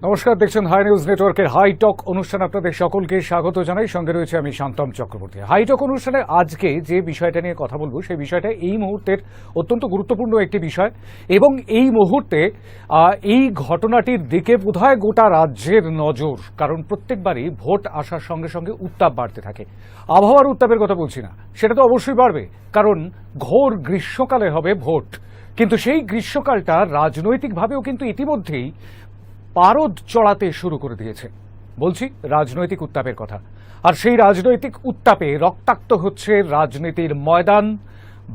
নমস্কার, দেখছেন high news নেটওয়ার্কের হাই টক অনুষ্ঠান। আপনাদের সকলকে স্বাগত জানাই। সঙ্গে রয়েছে আমি শান্তম চক্রবর্তী। হাই টক অনুষ্ঠানে আজকে যে বিষয়টা নিয়ে কথা বলবো সেই বিষয়টা এই মুহূর্তের অত্যন্ত গুরুত্বপূর্ণ একটি বিষয় এবং এই মুহূর্তে এই ঘটনাটির দিকে বোধহয় গোটা রাজ্যের নজর। কারণ প্রত্যেকবারই ভোট আসার সঙ্গে সঙ্গে উত্তাপ বাড়তে থাকে। আবহাওয়ার উত্তাপের কথা বলছি না, সেটা তো অবশ্যই বাড়বে, কারণ ঘোর গ্রীষ্মকালে হবে ভোট। কিন্তু সেই গ্রীষ্মকালটা রাজনৈতিকভাবেও কিন্তু ইতিমধ্যেই পারদ চড়াতে শুরু করে দিয়েছে। বলছি রাজনৈতিক উত্তাপের কথা। আর সেই রাজনৈতিক উত্তাপে রক্তাক্ত হচ্ছে রাজনীতির ময়দান।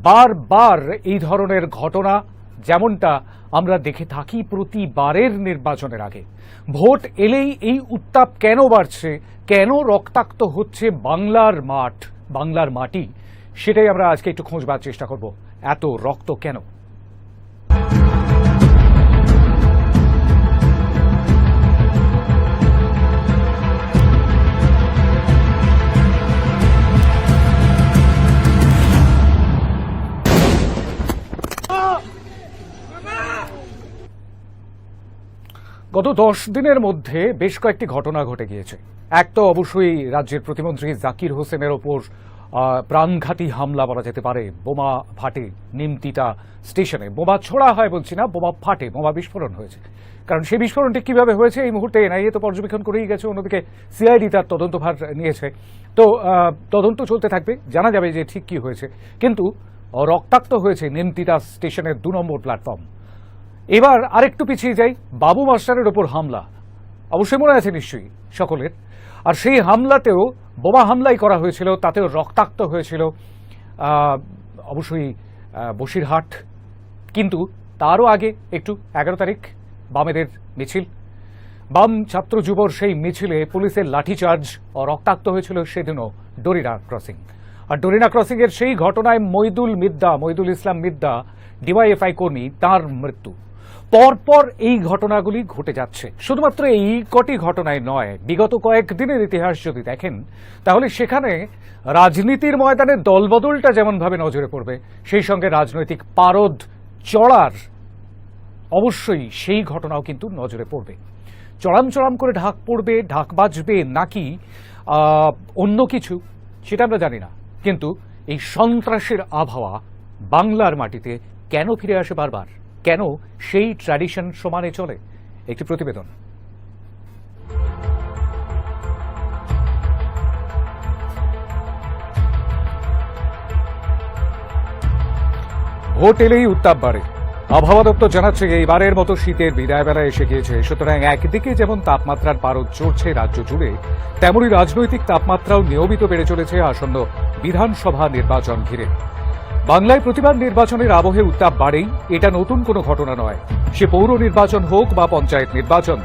বারবার এই ধরনের ঘটনা যেমনটা আমরা দেখে থাকি প্রতিবারের নির্বাচনের আগে। ভোট এলেই এই উত্তাপ কেন বাড়ছে, কেন রক্তাক্ত হচ্ছে বাংলার মাঠ, বাংলার মাটি, সেটাই আমরা আজকে একটু খোঁজবার চেষ্টা করব। এত রক্ত কেন? গত 10 দিনের মধ্যে বেশ কয়েকটি ঘটনা ঘটে গিয়েছে। এক তো অবশ্যই রাজ্যের প্রতিমন্ত্রী জাকির হোসেনের ওপর প্রাণঘাতী হামলা বলা যেতে পারে। বোমা ফাটে নিমতিতা স্টেশনে। বোমা ছোড়া হয় বলছি না, বোমা ফাটে, বোমা বিস্ফোরণ হয়েছে। কারণ সেই বিস্ফোরণটি কিভাবে হয়েছে এই মুহূর্তে এনআইএ তো পর্যবেক্ষণ করেই গেছে, অন্যদিকে সিআইডি তার তদন্তভার নিয়েছে। তো তদন্ত চলতে থাকবে, জানা যাবে যে ঠিক কি হয়েছে। কিন্তু রক্তাক্ত হয়েছে নিমতিতা স্টেশনের 2 নম্বর প্ল্যাটফর্ম। এবার আরেকটু পিছিয়ে যাই, বাবু মাস্টারের ওপর হামলা অবশ্যই মনে আছে নিশ্চয়ই সকলের। আর সেই হামলাতেও বোমা হামলাই করা হয়েছিল, তাতেও রক্তাক্ত হয়েছিল অবশ্যই বসিরহাট। কিন্তু তারও আগে একটু 11 তারিখ বামেদের মিছিল, বাম ছাত্র যুবর সেই মিছিলে পুলিশের লাঠিচার্জ ও রক্তাক্ত হয়েছিল সেদিনও ডরিনা ক্রসিং। আর ডরিনা ক্রসিং এর সেই ঘটনায় মইদুল ইসলাম মিদ্দা ডিওয়াইএফআই কর্মী, তার মৃত্যু। পরপর এই ঘটনাগুলি ঘটে যাচ্ছে। শুধুমাত্র এই কটি ঘটনায় নয়, বিগত কয়েকদিনের ইতিহাস যদি দেখেন তাহলে সেখানে রাজনীতির ময়দানে দলবদলটা যেমনভাবে নজরে পড়বে, সেই সঙ্গে রাজনৈতিক পারদ চড়ার অবশ্যই সেই ঘটনাও কিন্তু নজরে পড়বে। চড়াম চড়াম করে ঢাক পড়বে, ঢাক বাজবে নাকি অন্য কিছু, সেটা আমরা জানি না। কিন্তু এই সন্ত্রাসের আবহাওয়া বাংলার মাটিতে কেন ফিরে আসে বারবার, কেন সেই ট্র্যাডিশন সমানে চলে? একটি প্রতিবেদন। ভোট এলেই উত্তাপ বাড়ে। আবহাওয়া দপ্তর জানাচ্ছে এইবারের মতো শীতের বিদায় বেলা এসে গিয়েছে। সুতরাং একদিকে যেমন তাপমাত্রার পারদ চড়ছে রাজ্য জুড়ে, তেমনই রাজনৈতিক তাপমাত্রাও নিয়মিত বেড়ে চলেছে আসন্ন বিধানসভা নির্বাচন ঘিরে। বাংলায় প্রতিবার নির্বাচনের আবহে উত্তাপ বাড়েই, এটা নতুন কোনো ঘটনা নয়। সে পৌর নির্বাচন হোক বা পঞ্চায়েত নির্বাচন,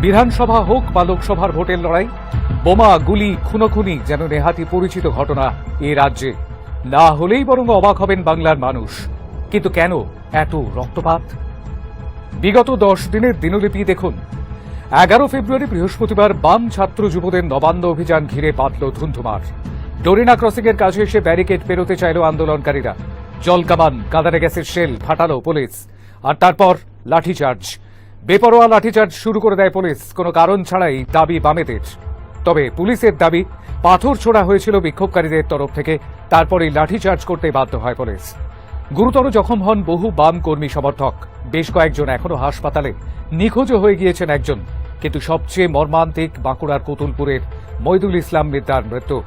বিধানসভা হোক বা লোকসভার ভোটের লড়াই, বোমা গুলি খুনোখুনি যেন নেহাতি পরিচিত ঘটনা এ রাজ্যে। না হলেই বরং অবাক হবেন বাংলার মানুষ। কিন্তু কেন এত রক্তপাত? বিগত 10 দিনের দিনলিপি দেখুন। 11 ফেব্রুয়ারি বৃহস্পতিবার বাম ছাত্র যুবদের নবান্ন অভিযান ঘিরে বাঁধল ধুন্ধুমার। ডরিনা ক্রসিং এর কাছে এসে ব্যারিকেড পেরোতে চাইল আন্দোলনকারীরা। জলকামান, কাঁদানে গ্যাসের শেল ফাটালো পুলিশ। আর তারপর লাঠিচার্জ, বেপরোয়া লাঠিচার্জ শুরু করে দেয় পুলিশ, কোনো কারণ ছাড়াই। দাবি বামেদের। তবে পুলিশের দাবি পাথর ছোড়া হয়েছিল বিক্ষোভকারীদের তরফ থেকে, তারপরেই লাঠিচার্জ করতে বাধ্য হয় পুলিশ। গুরুতর জখম হন বহু বাম কর্মী সমর্থক। বেশ কয়েকজন এখনো হাসপাতালে, নিখোঁজও হয়ে গিয়েছেন একজন। কিন্তু সবচেয়ে মর্মান্তিক বাঁকুড়ার কতুলপুরের মইদুল ইসলাম মিদ্দার মৃত্যু।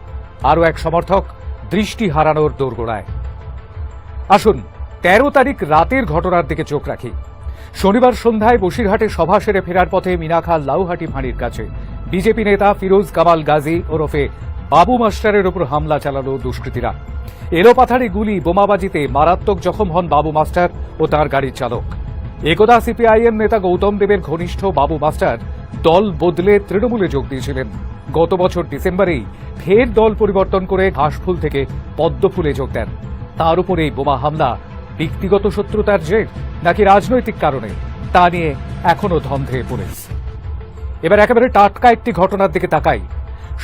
আরও এক সমর্থক দৃষ্টি হারানোর দোরগোড়ায়। আসুন 13 তারিখ রাতের ঘটনার দিকে চোখ রাখি। শনিবার সন্ধ্যায় বসিরহাটে সভা সেরে ফেরার পথে মিনাখাল লাউহাটি ফাঁড়ির কাছে বিজেপি নেতা ফিরোজ কামাল গাজী ওরফে বাবু মাস্টারের উপর হামলা চালালো দুষ্কৃতীরা। এলোপাথারি গুলি বোমাবাজিতে মারাত্মক জখম হন বাবু মাস্টার ও তার গাড়ির চালক। একদা সিপিআইএম নেতা গৌতম দেবের ঘনিষ্ঠ বাবু মাস্টার দল বদলে তৃণমূলে যোগ দিয়েছিলেন। গত বছর ডিসেম্বরেই ফের দল পরিবর্তন করে ঘাসফুল থেকে পদ্মফুলে যোগ দেন। তার উপর এই বোমা হামলা ব্যক্তিগত শত্রুতার জের নাকি রাজনৈতিক কারণে, তা নিয়ে এখনো ধন্ধে পুলিশ। এবার একেবারে টাটকা একটি ঘটনার দিকে তাকাই।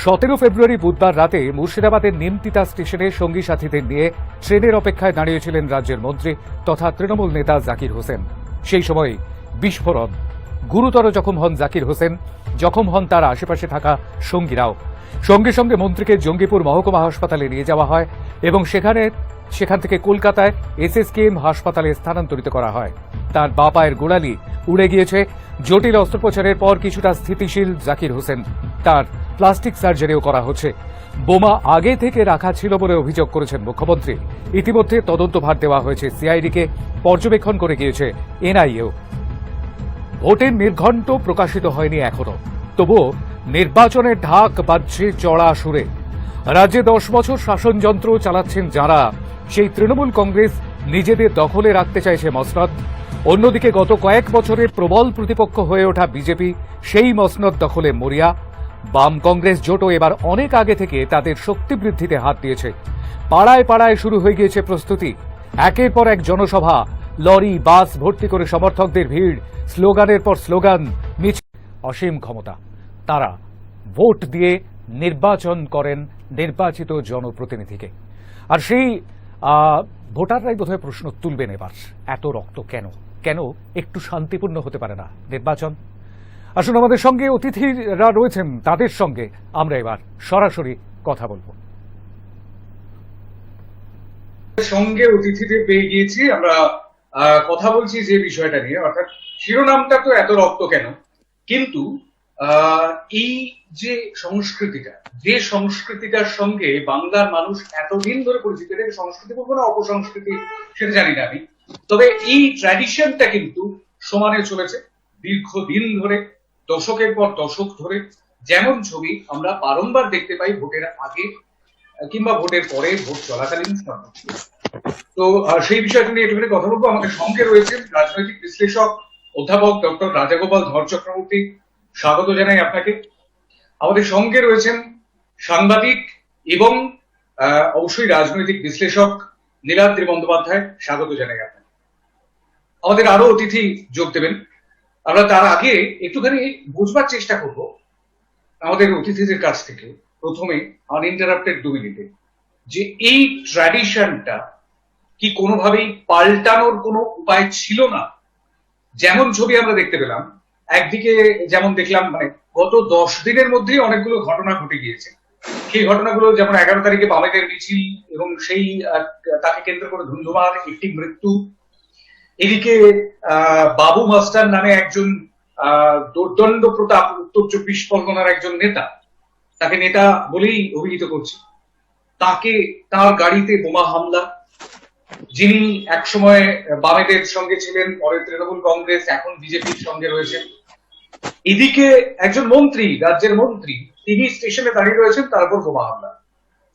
17 ফেব্রুয়ারি বুধবার রাতে মুর্শিদাবাদের নিমতিতা স্টেশনে সঙ্গী সাথীদের নিয়ে ট্রেনের অপেক্ষায় দাঁড়িয়েছিলেন রাজ্যের মন্ত্রী তথা তৃণমূল নেতা জাকির হোসেন। সেই সময় বিস্ফোরণ। গুরুতর জখম হন জাকির হোসেন, জখম হন তার আশেপাশে থাকা সঙ্গীরাও। সঙ্গে সঙ্গে মন্ত্রীকে জঙ্গিপুর মহকুমা হাসপাতালে নিয়ে যাওয়া হয় এবং সেখান থেকে কলকাতায় এসএসকেএম হাসপাতালে স্থানান্তরিত করা হয়। তার বাঁ পায়ের গোড়ালি উড়ে গিয়েছে। জটিল অস্ত্রোপচারের পর কিছুটা স্থিতিশীল জাকির হোসেন। তার প্লাস্টিক সার্জারিও করা হচ্ছে। বোমা আগে থেকে রাখা ছিল বলে অভিযোগ করেছেন মুখ্যমন্ত্রী। ইতিমধ্যে তদন্তভার দেওয়া হয়েছে সিআইডিকে, পর্যবেক্ষণ করে গিয়েছে এনআইএও। ভোটের নির্ঘণ্ট প্রকাশিত হয়নি এখনো, তবুও নির্বাচনের ঢাক বাজছে চড়া সুরে। রাজ্যে 10 বছর শাসনযন্ত্র চালাচ্ছেন যারা, সেই তৃণমূল কংগ্রেস নিজেদের দখলে রাখতে চাইছে মসনদ। অন্যদিকে গত কয়েক বছরে প্রবল প্রতিপক্ষ হয়ে ওঠা বিজেপি সেই মসনদ দখলে মরিয়া। বাম কংগ্রেস জোটও এবার অনেক আগে থেকে তাদের শক্তি বৃদ্ধিতে হাত দিয়েছে। পাড়ায় পাড়ায় শুরু হয়ে গিয়েছে প্রস্তুতি। একের পর এক জনসভা, লরি বাস ভর্তি করে সমর্থকদের ভিড়, স্লোগানের পর স্লোগান, মিছিল। অসীম ক্ষমতা। তারা ভোট দিয়ে নির্বাচন করেন নির্বাচিত জনপ্রতিনিধিকে। আর সেই ভোটাররাই বোধহয় প্রশ্ন তুলবেন এবার, এত রক্ত কেন? কেন একটু শান্তিপূর্ণ হতে পারে না নির্বাচন? আসুন, আমাদের সঙ্গে অতিথিরা রয়েছেন, তাদের সঙ্গে আমরা এবার সরাসরি কথা বলবো। সঙ্গে অতিথিদের পেয়ে গিয়েছি, আমরা কথা বলছি যে বিষয়টা নিয়ে, অর্থাৎ শিরোনামটা তো এত রক্ত কেন, কিন্তু এই যে সংস্কৃতিটার সঙ্গে বাংলার মানুষ এতদিন ধরে পরিচিত, এটাকে সংস্কৃতি বলবো না অপসংস্কৃতি সেটা জানি না আমি, তবে এই ট্র্যাডিশনটা কিন্তু সমানে চলেছে দীর্ঘদিন ধরে, দশকের পর দশক ধরে। যেমন ছবি আমরা বারংবার দেখতে পাই ভোটের আগে কিংবা ভোটের পরে, ভোট চলাকালীন সর্বোচ্চ। তো সেই বিষয়টা নিয়ে একটুখানি কথা বলবো। আমাদের সঙ্গে রয়েছেন রাজনৈতিক বিশ্লেষক অধ্যাপক ডক্টর রাজাগোপাল ধর চক্রবর্তী, স্বাগত জানাই আপনাকে। আমাদের সঙ্গে রয়েছেন সাংবাদিক এবং অবশ্যই রাজনৈতিক বিশ্লেষক নীলাদ্রি বন্দ্যোপাধ্যায়, স্বাগত জানাই আপনাকে। আমাদের আরো অতিথি যোগ দেবেন। আমরা তার আগে একটুখানি বুঝবার চেষ্টা করব আমাদের অতিথিদের কাছ থেকে, প্রথমে আনইন্টারাপ্টেড 2 মিনিটে, যে এই ট্র্যাডিশনটা কি কোনোভাবেই পাল্টানোর কোনো উপায় ছিল না? যেমন ছবি আমরা দেখতে পেলাম, একদিকে যেমন দেখলাম মানে গত 10 দিনের মধ্যেই অনেকগুলো ঘটনা ঘটে গিয়েছে। সেই ঘটনাগুলো যেমন 11 তারিখে বামেদের মিছিল এবং সেই তাকে কেন্দ্র করে ধুন্ধুমার একটি মৃত্যু। এদিকে বাবু মাস্টার নামে একজন দুর্দণ্ড প্রতাপ উত্তর 24 পরগনার একজন নেতা, তাকে নেতা বলেই অভিহিত করছে, তার গাড়িতে বোমা হামলা। যিনি একসময় বামেদের সঙ্গে ছিলেন, পরে তৃণমূল কংগ্রেস, এখন বিজেপির সঙ্গে রয়েছেন। এদিকে একজন মন্ত্রী, রাজ্যের মন্ত্রী, তিনি স্টেশনে দাঁড়িয়ে রয়েছেন, তারপর বোমা হামলা।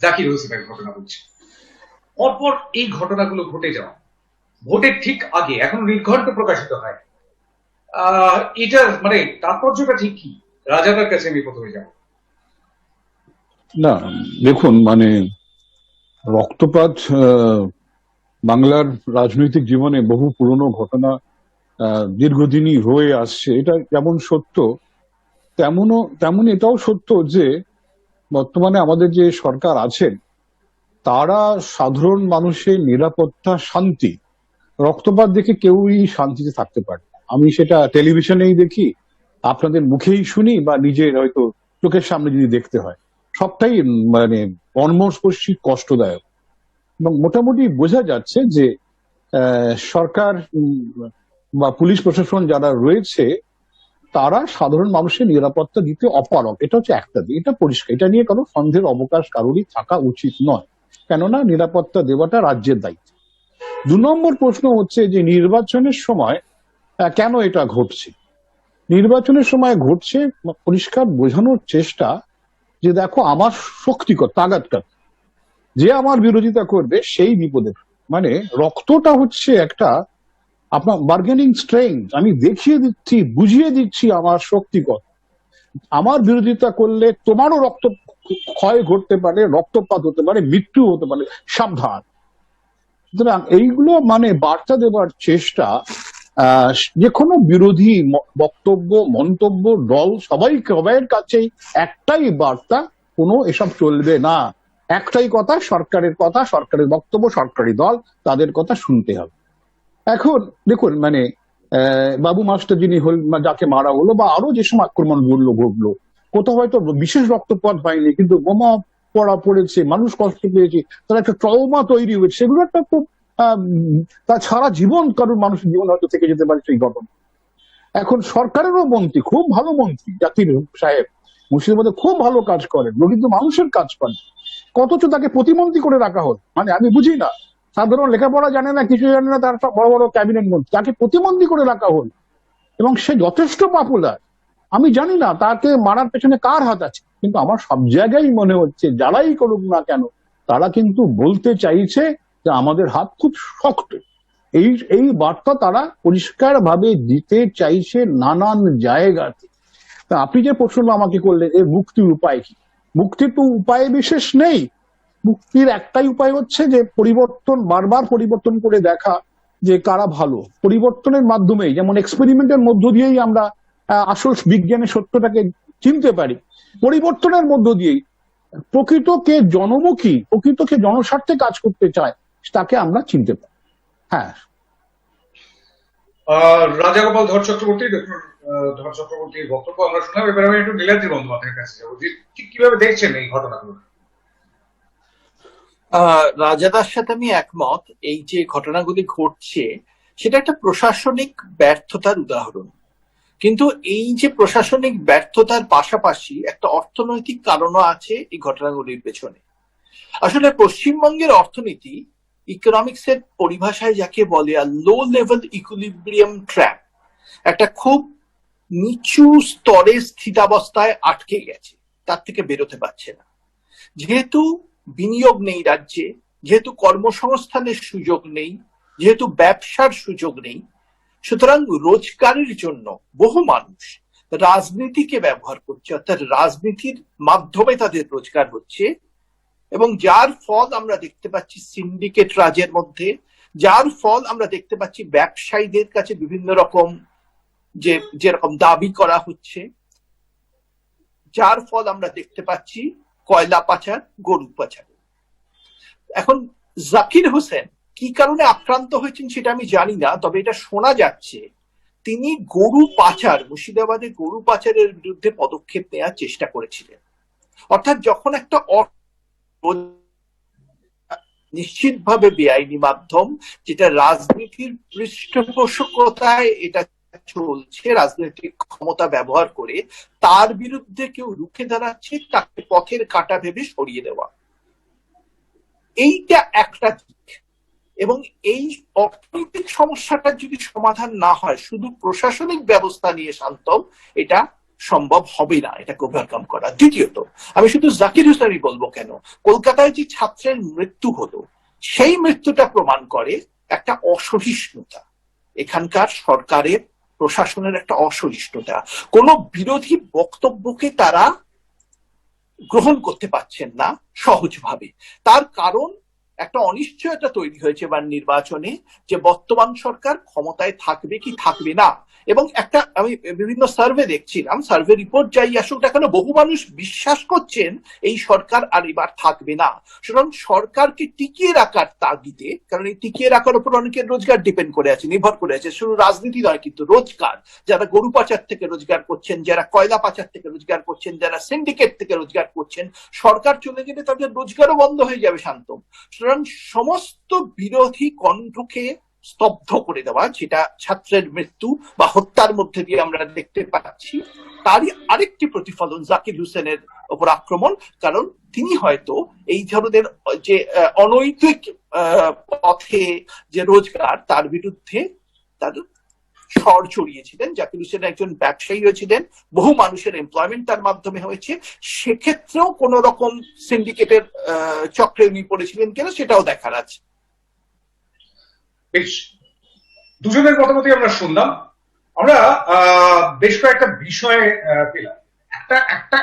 জাকির হোসেনের ঘটনা বলছে। পরপর এই ঘটনাগুলো ঘটে যাওয়া ভোটের ঠিক আগে, এখন নির্ঘণ্ট প্রকাশিত হয়, এটার মানে তাৎপর্যটা ঠিক কি? রাজাদার কাছে আমি প্রথমে যাব। না, দেখুন, মানে রক্তপাত বাংলার রাজনৈতিক জীবনে বহু পুরনো ঘটনা, দীর্ঘদিনই হয়ে আসছে। এটা যেমন সত্য, তেমন এটাও সত্য যে বর্তমানে আমাদের যে সরকার আছেন, তারা সাধারণ মানুষের নিরাপত্তা, শান্তি, রক্তপাত দেখে কেউই শান্তিতে থাকতে পারে না। আমি সেটা টেলিভিশনেই দেখি, আপনাদের মুখেই শুনি, বা নিজের হয়তো চোখের সামনে যদি দেখতে হয়, সবটাই মানে মর্মস্পর্শী, কষ্টদায়ক। এবং মোটামুটি বোঝা যাচ্ছে যে সরকার বা পুলিশ প্রশাসন যারা রয়েছে, তারা সাধারণ মানুষের নিরাপত্তা দিতে অপারগ। এটা হচ্ছে একটা দিক, এটা পরিষ্কার, এটা নিয়ে কোনো সন্দেহের অবকাশ কারোরই থাকা উচিত নয়, কেননা নিরাপত্তা দেওয়াটা রাজ্যের দায়িত্ব। 2 নম্বর প্রশ্ন হচ্ছে যে নির্বাচনের সময় কেন এটা ঘটছে? নির্বাচনের সময় ঘটছে পরিষ্কার বোঝানোর চেষ্টা যে দেখো, আমার শক্তিকর তাগাদকার, যে আমার বিরোধিতা করবে সেই বিপদে। মানে রক্তটা হচ্ছে একটা আপনার বার্গেনিং স্ট্রেংথ। আমি দেখিয়ে দিচ্ছি, বুঝিয়ে দিচ্ছি আমার শক্তিকর। আমার বিরোধিতা করলে তোমারও রক্ত ক্ষয় ঘটতে পারে, রক্তপাত হতে পারে, মৃত্যু হতে পারে, সাবধান। সুতরাং এইগুলো মানে বার্তা দেবার চেষ্টা, যে কোনো বিরোধী বক্তব্য, মন্তব্য, দল, সবাইয়ের কাছেই একটাই বার্তা, কোনো এসব চলবে না। একটাই কথা, সরকারের কথা, সরকারের বক্তব্য, সরকারি দল, তাদের কথা শুনতে হবে। এখন দেখুন, মানে বাবু মাস্টার যিনি যাকে মারা হলো, বা আরো যে সময় আক্রমণ ঘটলো, কোথাও হয়তো বিশেষ রক্তপাত হয়নি, কিন্তু বোমা পড়েছে, মানুষ কষ্ট পেয়েছে, তার একটা ট্রমা তৈরি হয়েছে, সেগুলো একটা খুব তার সারা জীবন কারোর মানুষের জীবন হয়তো থেকে যেতে পারে সেই ঘটনা। এখন সরকারেরও মন্ত্রী, খুব ভালো মন্ত্রী জাকির সাহেব, মুর্শিদাবাদে খুব ভালো কাজ করেন, কিন্তু মানুষের কাজ করেন, অথচ তাকে প্রতিমন্ত্রী করে রাখা হল। মানে আমি বুঝি না, সাধারণ লেখাপড়া জানে না, কিছু জানে না, তার সব বড় বড় ক্যাবিনেট মন্ত্রী, তাকে প্রতিমন্ত্রী করে রাখা হল, এবং সে যথেষ্ট পপুলার। আমি জানি না তাকে মারার পেছনে কার হাত আছে, কিন্তু আমার সব জায়গায় মনে হচ্ছে যারাই করুক না কেন, তারা কিন্তু বলতে চাইছে যে আমাদের হাত খুব শক্ত। এই বার্তা তারা পরিষ্কার ভাবে দিতে চাইছে নানান জায়গাতে। তা আপনি যে প্রশ্ন আমাকে করলেন, এর মুক্তির উপায় কি? মুক্তির তো উপায় বিশেষ নেই। মুক্তির একটাই উপায় হচ্ছে যে পরিবর্তন, বারবার পরিবর্তন করে দেখা যে কারা ভালো। পরিবর্তনের মাধ্যমেই, যেমন এক্সপেরিমেন্টের মধ্য দিয়েই আমরা আসল বিজ্ঞানের সত্যটাকে চিনতে পারি, পরিবর্তনের মধ্য দিয়েই প্রকৃত কে জনমুখী, প্রকৃত কে জনস্বার্থে কাজ করতে চায়, তাকে আমরা চিনতে পারি। হ্যাঁ, রাজাগোপাল ধর চক্রবর্তী, ডক্টর ধর চক্রবর্তীর বক্তব্য আমরা শুনলাম। এবার আমি একটু নীলাদ্রি বন্দ্যোপাধ্যায়ের কাছে যাবো, যে ঠিক কিভাবে দেখছেন এই ঘটনাগুলো? রাজাদার সাথে আমি একমত। এই যে ঘটনাগুলি ঘটছে সেটা একটা প্রশাসনিক ব্যর্থতার উদাহরণ, কিন্তু এই যে প্রশাসনিক ব্যর্থতার পাশাপাশি একটা অর্থনৈতিক কারণও আছে এই ঘটনাগুলির পেছনে। আসলে পশ্চিমবঙ্গের অর্থনীতি ইকোনমিক্স এর পরিভাষায় যাকে বলে লো লেভেল ইকুইলিব্রিয়াম ট্র্যাপ, একটা খুব নিচু স্তরে স্থিতাবস্থায় আটকে গেছে, তার থেকে বেরোতে পারছে না। যেহেতু বিনিয়োগ নেই রাজ্যে, যেহেতু কর্মসংস্থানের সুযোগ নেই, যেহেতু ব্যবসার সুযোগ নেই, সুতরাং রোজগারের জন্য বহু মানুষ রাজনীতিকে ব্যবহার করছে, অর্থাৎ রাজনীতির মাধ্যমে তাদের রোজগার হচ্ছে, এবং যার ফল আমরা দেখতে পাচ্ছি সিন্ডিকেট রাজের মধ্যে, যার ফল আমরা দেখতে পাচ্ছি ব্যবসায়ীদের কাছে বিভিন্ন রকম যেরকম দাবি করা হচ্ছে, যার ফল আমরা দেখতে পাচ্ছি কয়লা পাচার, গরু পাচার। এখন জাকির হোসেন কি কারণে আক্রান্ত হয়েছেন সেটা আমি জানি না, তবে এটা শোনা যাচ্ছে তিনি গরু পাচার, মুর্শিদাবাদে গরু পাচারের বিরুদ্ধে পদক্ষেপ নেওয়ার চেষ্টা করেছিলেন। অর্থাৎ যখন একটা নিশ্চিতভাবে বেআইনি মাধ্যম, যেটা রাজনীতির পৃষ্ঠপোষকতায় এটা চলছে, রাজনৈতিক ক্ষমতা ব্যবহার করে তার বিরুদ্ধে কেউ রুখে দাঁড়াচ্ছে, তাকে পথের কাঁটা ভেবে সরিয়ে দেওয়া, এইটা একটা দিক। এবং এই অর্থনৈতিক সমস্যাটা যদি সমাধান না হয়, শুধু প্রশাসনিক ব্যবস্থা নিয়ে শান্তম এটা সম্ভব হবে না এটাকে ওভারকাম করা। দ্বিতীয়ত, আমি শুধু জাকির হোসেনই বলবো কেন, কলকাতায় যে ছাত্রের মৃত্যু হলো সেই মৃত্যুটা প্রমাণ করে একটা অসহিষ্ণুতা, এখানকার সরকারের প্রশাসনের একটা অসহিষ্ণুতা। কোন বিরোধী বক্তব্যকে তারা গ্রহণ করতে পারছেন না সহজভাবে। তার কারণ একটা অনিশ্চয়তা তৈরি হয়েছে এবার নির্বাচনে, যে বর্তমান সরকার ক্ষমতায় থাকবে কি থাকবে না। এবং একটা আমি বিভিন্ন সার্ভে দেখছিলাম, সার্ভে রিপোর্ট যাই আসুক না কেন, বহু মানুষ বিশ্বাস করছেন এই সরকার আর এবার থাকবে না। সুতরাং সরকারকে টিকিয়ে রাখার তাগিদে, কারণ এই টিকিয়ে রাখার উপর অনেকের রোজগার ডিপেন্ড করে আছে, নির্ভর করে আছে, শুধু রাজনীতি নয় কিন্তু রোজগার, যারা গরু পাচার থেকে রোজগার করছেন, যারা কয়লা পাচার থেকে রোজগার করছেন, যারা সিন্ডিকেট থেকে রোজগার করছেন, সরকার চলে গেলে তাদের রোজগারও বন্ধ হয়ে যাবে শান্তম। সুতরাং সমস্ত বিরোধী কণ্ঠকে স্তব্ধ করে দেওয়া, যেটা ছাত্রের মৃত্যু বা হত্যার মধ্যে দিয়ে আমরা দেখতে পাচ্ছি, তারই আরেকটি প্রতিফলন জাকির হোসেনের উপর আক্রমণ। কারণ তিনি হয়তো এই ধরনের যে অনৈতিক পথে যে রোজগার, তার বিরুদ্ধে তার স্বর চড়িয়েছিলেন। জাকির হোসেন একজন ব্যবসায়ী হয়েছিলেন, বহু মানুষের এমপ্লয়মেন্ট তার মাধ্যমে হয়েছে, সেক্ষেত্রেও কোন রকম সিন্ডিকেটের চক্রে উনি পড়েছিলেন কিনা সেটাও দেখার আছে। বেশ, দুজনের মতামতই আমরা শুনলাম। আমরা বেশ কয়েকটা বিষয়ে পেলাম।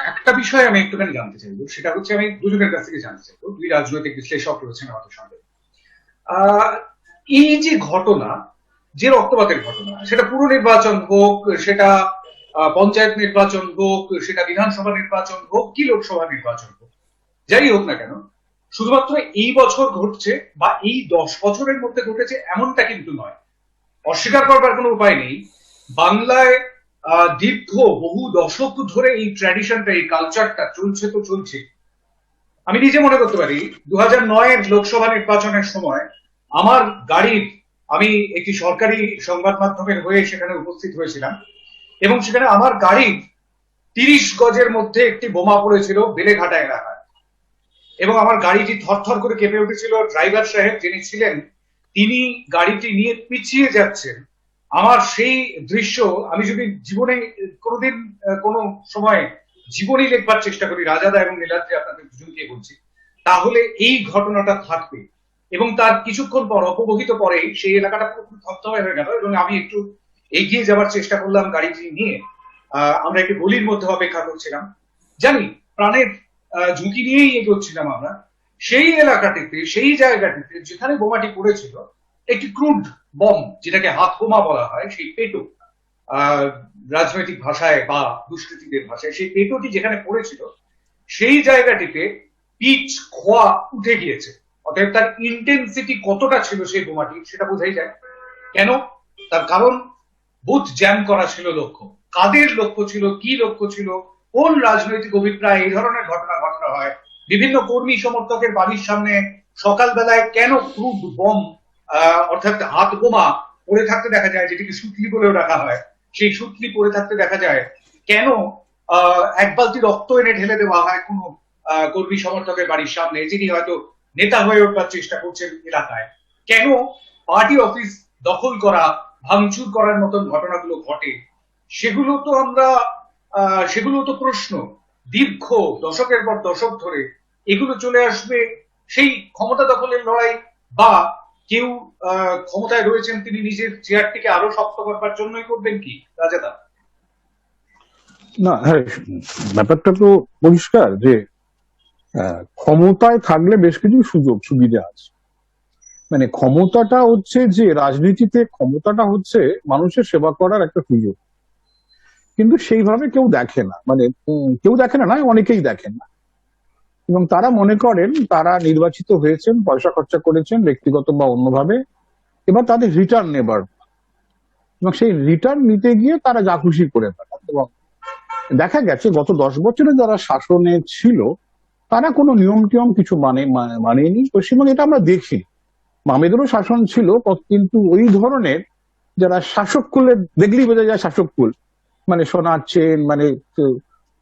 একটা বিষয় আমি একটুখানি জানতে চাইবো, সেটা হচ্ছে আমি দুজনের কাছ থেকে জানতে চাইবো, দুই রাজনৈতিক বিশ্লেষক রয়েছেন আমাদের সঙ্গে। এই যে ঘটনা, যে রক্তপাতের ঘটনা, সেটা পুর নির্বাচন হোক, সেটা পঞ্চায়েত নির্বাচন হোক, সেটা বিধানসভা নির্বাচন হোক, কি লোকসভা নির্বাচন হোক, যাই হোক না কেন, শুধুমাত্র এই বছর ঘটছে বা এই 10 বছরের মধ্যে ঘটেছে এমনটা কিন্তু নয়। অস্বীকার করবার কোনো উপায় নেই। বাংলায় দীর্ঘ বহু দশক ধরে এই ট্র্যাডিশনটা, এই কালচারটা চলছে তো চলছে। আমি নিজে মনে করতে পারি 2009-এর লোকসভা নির্বাচনের সময় আমার গাড়ির, আমি একটি সরকারি সংবাদ মাধ্যমের হয়ে সেখানে উপস্থিত হয়েছিলাম, এবং সেখানে আমার গাড়ির 30 গজের মধ্যে একটি বোমা পড়েছিল বেলেঘাটা এলাকায়, এবং আমার গাড়িটি থরথর করে কেঁপে উঠেছিল। ড্রাইভার সাহেব যিনি ছিলেন তিনি গাড়িটি নিয়ে পিছিয়ে যাচ্ছেন। আমার সেই দৃশ্য, আমি যদি জীবনে কোনোদিন কোনো সময় জীবনী লিখবার চেষ্টা করি, রাজাদা এবং নীলাদ্রি আপনাদের দুজনকে বলছি, তাহলে এই ঘটনাটা থাকবে। এবং তার কিছুক্ষণ পর, অপবহিত পরেই সেই এলাকাটা পুরো থমথমে হয়ে গেল, এবং আমি একটু এগিয়ে যাবার চেষ্টা করলাম গাড়িটি নিয়ে। আমরা একটি গলির মধ্যে অপেক্ষা করছিলাম, জানি প্রাণের ঝুঁকি নিয়েই এগোচ্ছিলাম আমরা। সেই এলাকাটিতে, সেই জায়গাটিতে যেখানে বোমাটি পড়েছিল, একটি ক্রুড বম, যেটাকে হাত বোমা বলা হয়, সেই পেটো, রাজনৈতিক ভাষায় বা দুষ্কৃতীদের ভাষায়, সেই পেটোটি যেখানে পড়েছিল সেই জায়গাটিতে পিচ খোয়া উঠে গিয়েছে। অতএব তার ইন্টেন্সিটি কতটা ছিল সেই বোমাটি, সেটা বোঝাই যায়। কেন? তার কারণ বুথ জ্যাম করা ছিল লক্ষ্য। কাদের লক্ষ্য ছিল, কি লক্ষ্য ছিল, কোন রাজনৈতিক অভিপ্রায় এই ধরনের ঘটনা ঘটা হয়? বিভিন্ন কর্মী সমর্থকের বাড়ির সামনে সকালবেলায় কেন ক্রুড বম, অর্থাৎ হাত বোমা পড়ে থাকতে দেখা যায়, যেটিকে সুতলি বলেও রাখা হয়, সেই সুতলি পড়ে থাকতে দেখা যায়? কেন এক বালতি রক্ত এনে ঢেলে দেওয়া হয় কোনো কর্মী সমর্থকের বাড়ির সামনে, যিনি হয়তো নেতা হয়ে উঠবার চেষ্টা করছেন এলাকায়? কেন পার্টি অফিস দখল করা, ভাঙচুর করার মতন ঘটনাগুলো ঘটে? সেগুলো তো আমরা, সেগুলো তো প্রশ্ন। দীর্ঘ দশকের পর দশক ধরে এগুলো চলে আসবে সেই ক্ষমতা দখলের লড়াই, বা কেউ ক্ষমতায় রয়েছেন তিনি নিজের চেয়ারটিকে আরো শক্ত করবার জন্যই করবেন কি রাজাদা? না, হ্যাঁ, ব্যাপারটা তো পরিষ্কার যে ক্ষমতায় থাকলে বেশ কিছু সুযোগ সুবিধা আছে। মানে ক্ষমতাটা হচ্ছে যে, রাজনীতিতে ক্ষমতাটা হচ্ছে মানুষের সেবা করার একটা সুযোগ, কিন্তু সেইভাবে কেউ দেখে না। মানে কেউ দেখে না, নয়, অনেকেই দেখেন না, এবং তারা মনে করেন তারা নির্বাচিত হয়েছেন, পয়সা খরচা করেছেন ব্যক্তিগত বা অন্যভাবে, এবার তাদের রিটার্ন নেবার, এবং সেই রিটার্ন নিতে গিয়ে তারা যা খুশি করে ফেলেন। এবং দেখা গেছে গত 10 বছরে যারা শাসনে ছিল তারা কোনো নিয়ম টিয়ম কিছু মানেনি। পশ্চিমবঙ্গে এটা আমরা দেখি, বামেদেরও শাসন ছিল, কিন্তু ওই ধরনের যারা শাসক কুলের, দেখলেই বোঝা যায় শাসক কুল, মানে সোনার চেন, মানে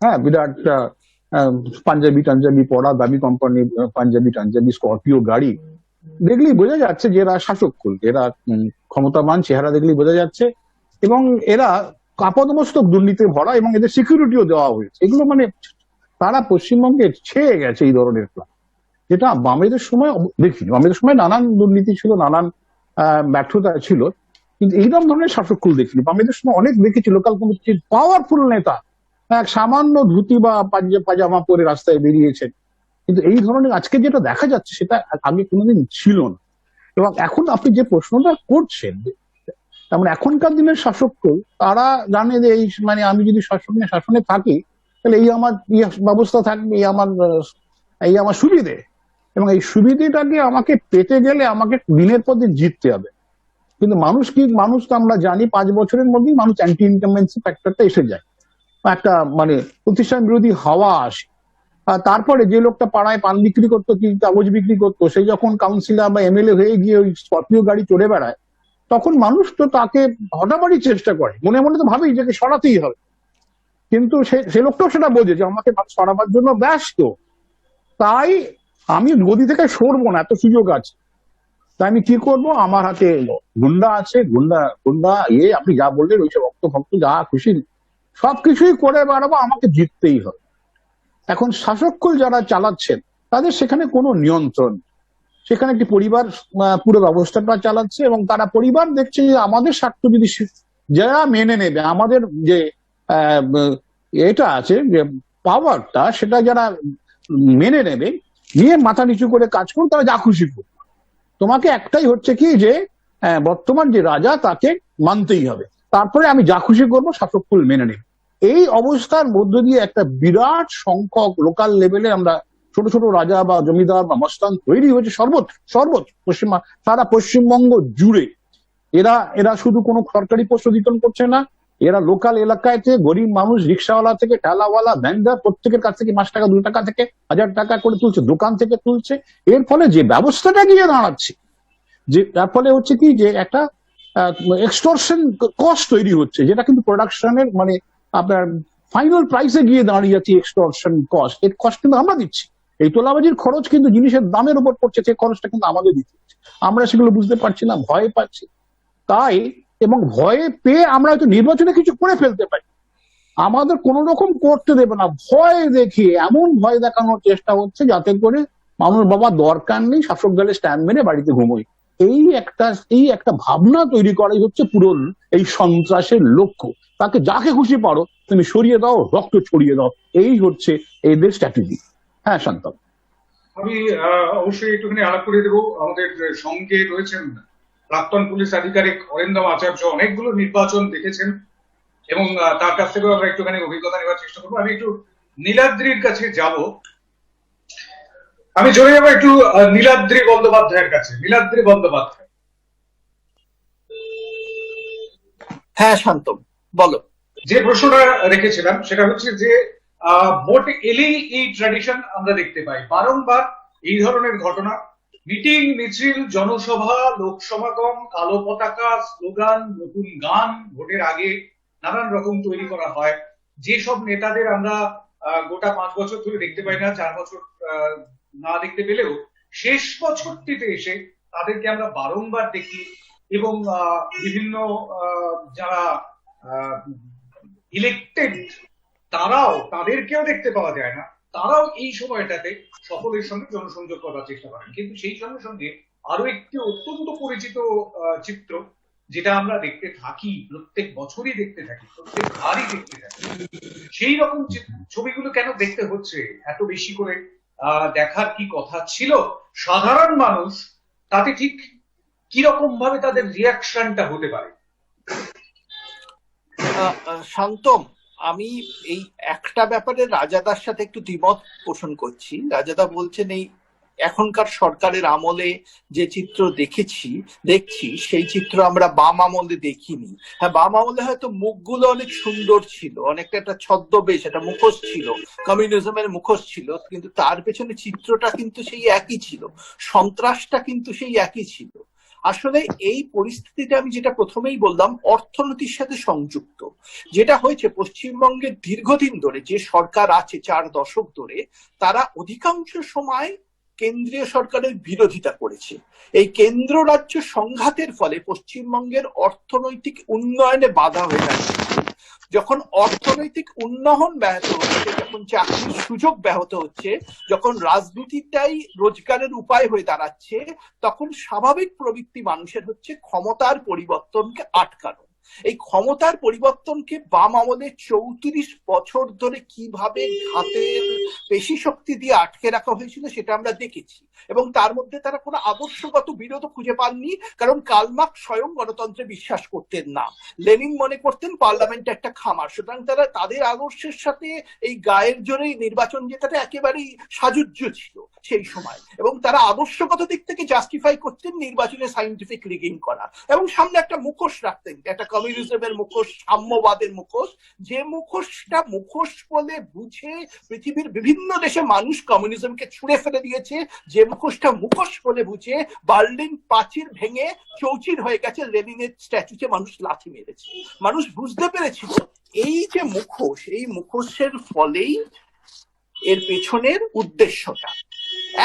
হ্যাঁ, বিরাট পাঞ্জাবি টাঞ্জাবি পরা, দামি কোম্পানি পাঞ্জাবি টাঞ্জাবি, স্করপিও গাড়ি, দেখলেই বোঝা যাচ্ছে যে এরা শাসক কুল, এরা ক্ষমতাবান, চেহারা দেখলেই বোঝা যাচ্ছে। এবং এরা আপাদমস্তক দুর্নীতি ভরা, এবং এদের সিকিউরিটিও দেওয়া হয়েছে। এগুলো মানে তারা পশ্চিমবঙ্গে ছেয়ে গেছে এই ধরনের প্ল্যান, যেটা বামেদের সময় দেখিনি। বামেদের সময় নানান দুর্নীতি ছিল, নানান ব্যর্থতা ছিল, কিন্তু এইরকম ধরনের শাসককুল দেখিনি। বামেদের সময় অনেক দেখেছি লোকাল কমিটির পাওয়ারফুল নেতা এক সামান্য ধুতি বা পাজামা পরে রাস্তায় বেরিয়েছেন, কিন্তু এই ধরনের আজকে যেটা দেখা যাচ্ছে সেটা আগে কোনোদিন ছিল না। এবং এখন আপনি যে প্রশ্নটা করছেন, তেমন এখনকার দিনের শাসককুল তারা জানে যে এই, মানে আমি যদি শাসনে থাকি তাহলে এই আমার ব্যবস্থা থাকবে, এই আমার সুবিধে, এবং এই সুবিধেটাকে আমাকে পেতে গেলে আমাকে দিনের পর দিন জিততে হবে। কিন্তু মানুষ তো আমরা জানি 5 বছরের মধ্যেই মানুষ অ্যান্টি ইনকামেন্সি ফ্যাক্টরটা এসে যায়, একটা মানে প্রতিষ্ঠান বিরোধী হাওয়া আসে। আর তারপরে যে লোকটা পাড়ায় পান বিক্রি করতো কি কাগজ বিক্রি করতো, সেই যখন কাউন্সিলর বা এমএলএ হয়ে গিয়ে ওই স্করপিও গাড়ি চড়ে বেড়ায়, তখন মানুষ তো তাকে হটাবারই চেষ্টা করে, মনে মনে তো ভাবেই যে সরাতেই হবে। কিন্তু সে লোকটাও সেটা বোঝে যে আমাকে সরাবার জন্য ব্যস্ত, তাই আমি গদি থেকে সরবো না, এত সুযোগ আছে। তাই আমি কি করব, আমার হাতে গুন্ডা আছে, গুন্ডা আপনি যা বললেন ওইসব রক্ত ভক্ত যা খুশি সবকিছুই করে বেড়াবো, আমাকে জিততেই হবে। এখন শাসককুল যারা চালাচ্ছেন তাদের সেখানে কোনো নিয়ন্ত্রণ, সেখানে একটি পরিবার পুরো ব্যবস্থাটা চালাচ্ছে, এবং তারা পরিবার দেখছে যে আমাদের স্বার্থ যদি যারা মেনে নেবে, আমাদের যে এটা আছে যে পাওয়ারটা, সেটা যারা মেনে নেবে, নিয়ে মাথা নিচু করে কাজ করুন, তারা যা খুশি করুন। তোমাকে একটাই হচ্ছে কি যে বর্তমান যে রাজা তাকে মানতেই হবে, তারপরে আমি যা খুশি করবো শাসককুল মেনে নেবে। এই অবস্থার মধ্য দিয়ে একটা বিরাট সংখ্যক লোকাল লেভেলে আমরা ছোট ছোট রাজা বা জমিদার বা মস্তান তৈরি হয়েছে সারা পশ্চিমবঙ্গ জুড়ে। এরা এরা শুধু কোনো সরকারি পোস্ট অধিকার করছে না, এরা লোকাল এলাকায় গরিব মানুষ, রিক্সাওয়ালা থেকে ঠেলাওয়ালা, ভ্যান্ডার, প্রত্যেকের কাছ থেকে 5 টাকা 2 টাকা থেকে 1000 টাকা করে তুলছে, দোকান থেকে তুলছে। এর ফলে যে ব্যবস্থাটা গিয়ে দাঁড়াচ্ছে, যে তার ফলে হচ্ছে কি যে একটা এক্সটর্শন কস্ট তৈরি হচ্ছে, যেটা কিন্তু প্রোডাকশনের মানে আপনার ফাইনাল প্রাইসে গিয়ে দাঁড়িয়ে যাচ্ছে। এক্সটর্শন কস্ট, এর কস্ট কিন্তু আমরা দিচ্ছি। এই তোলাবাজির খরচ কিন্তু জিনিসের দামের উপর পড়ছে, সেই খরচটা কিন্তু আমাদের দিতে হচ্ছে। আমরা সেগুলো বুঝতে পারছি না, ভয় পাচ্ছি। তাই এবং ভয়ে পেয়ে আমরা হয়তো নির্বাচনে কিছু করে ফেলতে পারি, আমাদের কোন রকম করতে দেবে না, ভয় দেখিয়ে এমন ভয় দেখানোর চেষ্টা হচ্ছে যাতে করে মানুষ বাবা দরকার নেই, শাসক দলের স্ট্যাম্প মেরে বাড়িতে ঘুমোই। এই একটা ভাবনা তৈরি করাই হচ্ছে পুরো এই সন্ত্রাসের লক্ষ্য। তাকে যাকে খুশি পারো তুমি সরিয়ে দাও, রক্ত ছড়িয়ে দাও, এই হচ্ছে এদের স্ট্র্যাটেজি। হ্যাঁ শান্তম, আমি অবশ্যই একটুখানি আলাপ করে দেবো। আমাদের সঙ্গে রয়েছেন প্রাক্তন পুলিশ আধিকারিক অরিন্দম আচার্য, অনেকগুলো নির্বাচন দেখেছেন এবং তার কাছ থেকেও আমরা একটুখানি অভিজ্ঞতা নেওয়ার চেষ্টা করবো। আমি একটু নীলাদ্রির কাছে যাব, আমি চলে যাবো একটু নীলাদ্রি বন্দ্যোপাধ্যায়ের কাছে। নীলাদ্রি বন্দ্যোপাধ্যায়, হ্যাঁ শান্তম, বলো। যে প্রশ্নটা রেখেছিলাম সেটা হচ্ছে যে ভোট এলেই এই ট্র্যাডিশন আমরা দেখতে পাই, বারংবার এই ধরনের ঘটনা, মিটিং মিছিল, জনসভা, লোক সমাগম, কালো পতাকা, স্লোগান, নতুন গান ভোটের আগে নানান রকম তৈরি করা হয়। যেসব নেতাদের আমরা গোটা 5 বছর ধরে দেখতে পাই না, 4 বছর না দেখতে পেলেও শেষ বছরটিতে এসে তাদেরকে আমরা বারংবার দেখি এবং বিভিন্ন যারা ইলেক্টেড তাদেরকেও দেখতে পাওয়া যায় না, তারাও এই সময়টাতে সকলের সঙ্গে জনসংযোগ করার চেষ্টা করেন। কিন্তু সেই সঙ্গে সঙ্গে আরো একটি অত্যন্ত পরিচিত চিত্র, যেটা আমরা দেখতে থাকি, প্রত্যেক বছরই দেখতে থাকি, প্রত্যেকবারই দেখতে থাকি, সেই রকম ছবিগুলো কেন দেখতে হচ্ছে এত বেশি করে? দেখার কি কথা ছিল? সাধারণ মানুষ তাতে ঠিক কিরকম ভাবে তাদের রিয়াকশনটা হতে পারে? শান্তম, আমি এই একটা ব্যাপারে রাজাদার সাথে একটু দ্বিমত পোষণ করছি। রাজাদা বলছেন এই এখনকার সরকারের আমলে যে চিত্র দেখছি সেই চিত্র আমরা বাম আমলে দেখিনি। হ্যাঁ, বাম আমলে হয়তো মুখগুলো অনেক সুন্দর ছিল, অনেকটা একটা ছদ্মবেশ, একটা মুখোশ ছিল, কমিউনিজমের মুখোশ ছিল, কিন্তু তার পেছনে চিত্রটা কিন্তু সেই একই ছিল, সন্ত্রাসটা কিন্তু সেই একই ছিল। আসলে এই পরিস্থিতিটা আমি যেটা প্রথমেই বললাম, অর্থনীতির সাথে সংযুক্ত। যেটা হয়েছে পশ্চিমবঙ্গের দীর্ঘদিন ধরে যে সরকার আছে 4 দশক ধরে, তারা অধিকাংশ সময় কেন্দ্রীয় সরকারের বিরোধিতা করেছে। এই কেন্দ্র রাজ্য সংঘাতের ফলে পশ্চিমবঙ্গের অর্থনৈতিক উন্নয়নে বাধা হয়ে যাচ্ছে। যখন অর্থনৈতিক উন্নয়ন ব্যাহত হচ্ছে, যখন চাকরির সুযোগ ব্যাহত হচ্ছে, যখন রাজনীতিটাই রোজগারের উপায় হয়ে দাঁড়াচ্ছে, তখন স্বাভাবিক প্রবৃত্তি মানুষের হচ্ছে ক্ষমতার পরিবর্তনকে আটকানো। এই ক্ষমতার পরিবর্তনকে বাম আমলে 34 বছর ধরে কিভাবে হাতের পেশি শক্তি দিয়ে আটকে রাখা হয়েছিল সেটা আমরা দেখেছি, এবং তার মধ্যে তারা কোনো আদর্শগত বিরোধ খুঁজে পাননি। কারণ কার্ল মার্কস স্বয়ং গণতন্ত্রে বিশ্বাস করতেন না, লেনিন মনে করতেন পার্লামেন্ট একটা খামার। সুতরাং তারা তাদের আদর্শের সাথে এই গায়ের জোরে নির্বাচন জেতাটা একেবারেই সাজুজ্য ছিল সেই সময়, এবং তারা আদর্শগত দিক থেকে জাস্টিফাই করতেন নির্বাচনে সাইন্টিফিক রিগিং করা, এবং সামনে একটা মুখোশ রাখতেন, একটা কমিউনিজমের মুখোশ, সাম্যবাদের মুখোশ। যে মুখোশটা মুখোশ বলে বুঝে পৃথিবীর বিভিন্ন দেশে মানুষ কমিউনিজমকে ছুঁড়ে ফেলে দিয়েছে, যে মুখোশটা মুখোশ বলে বুঝে বার্লিন প্রাচীর ভেঙে চৌচির হয়ে গেছে, লেনিনের স্ট্যাচুতে মানুষ লাথি মেরেছে। মানুষ বুঝতে পেরেছিল এই যে মুখোশ, এই মুখোশের ফলেই এর পেছনের উদ্দেশ্যটা।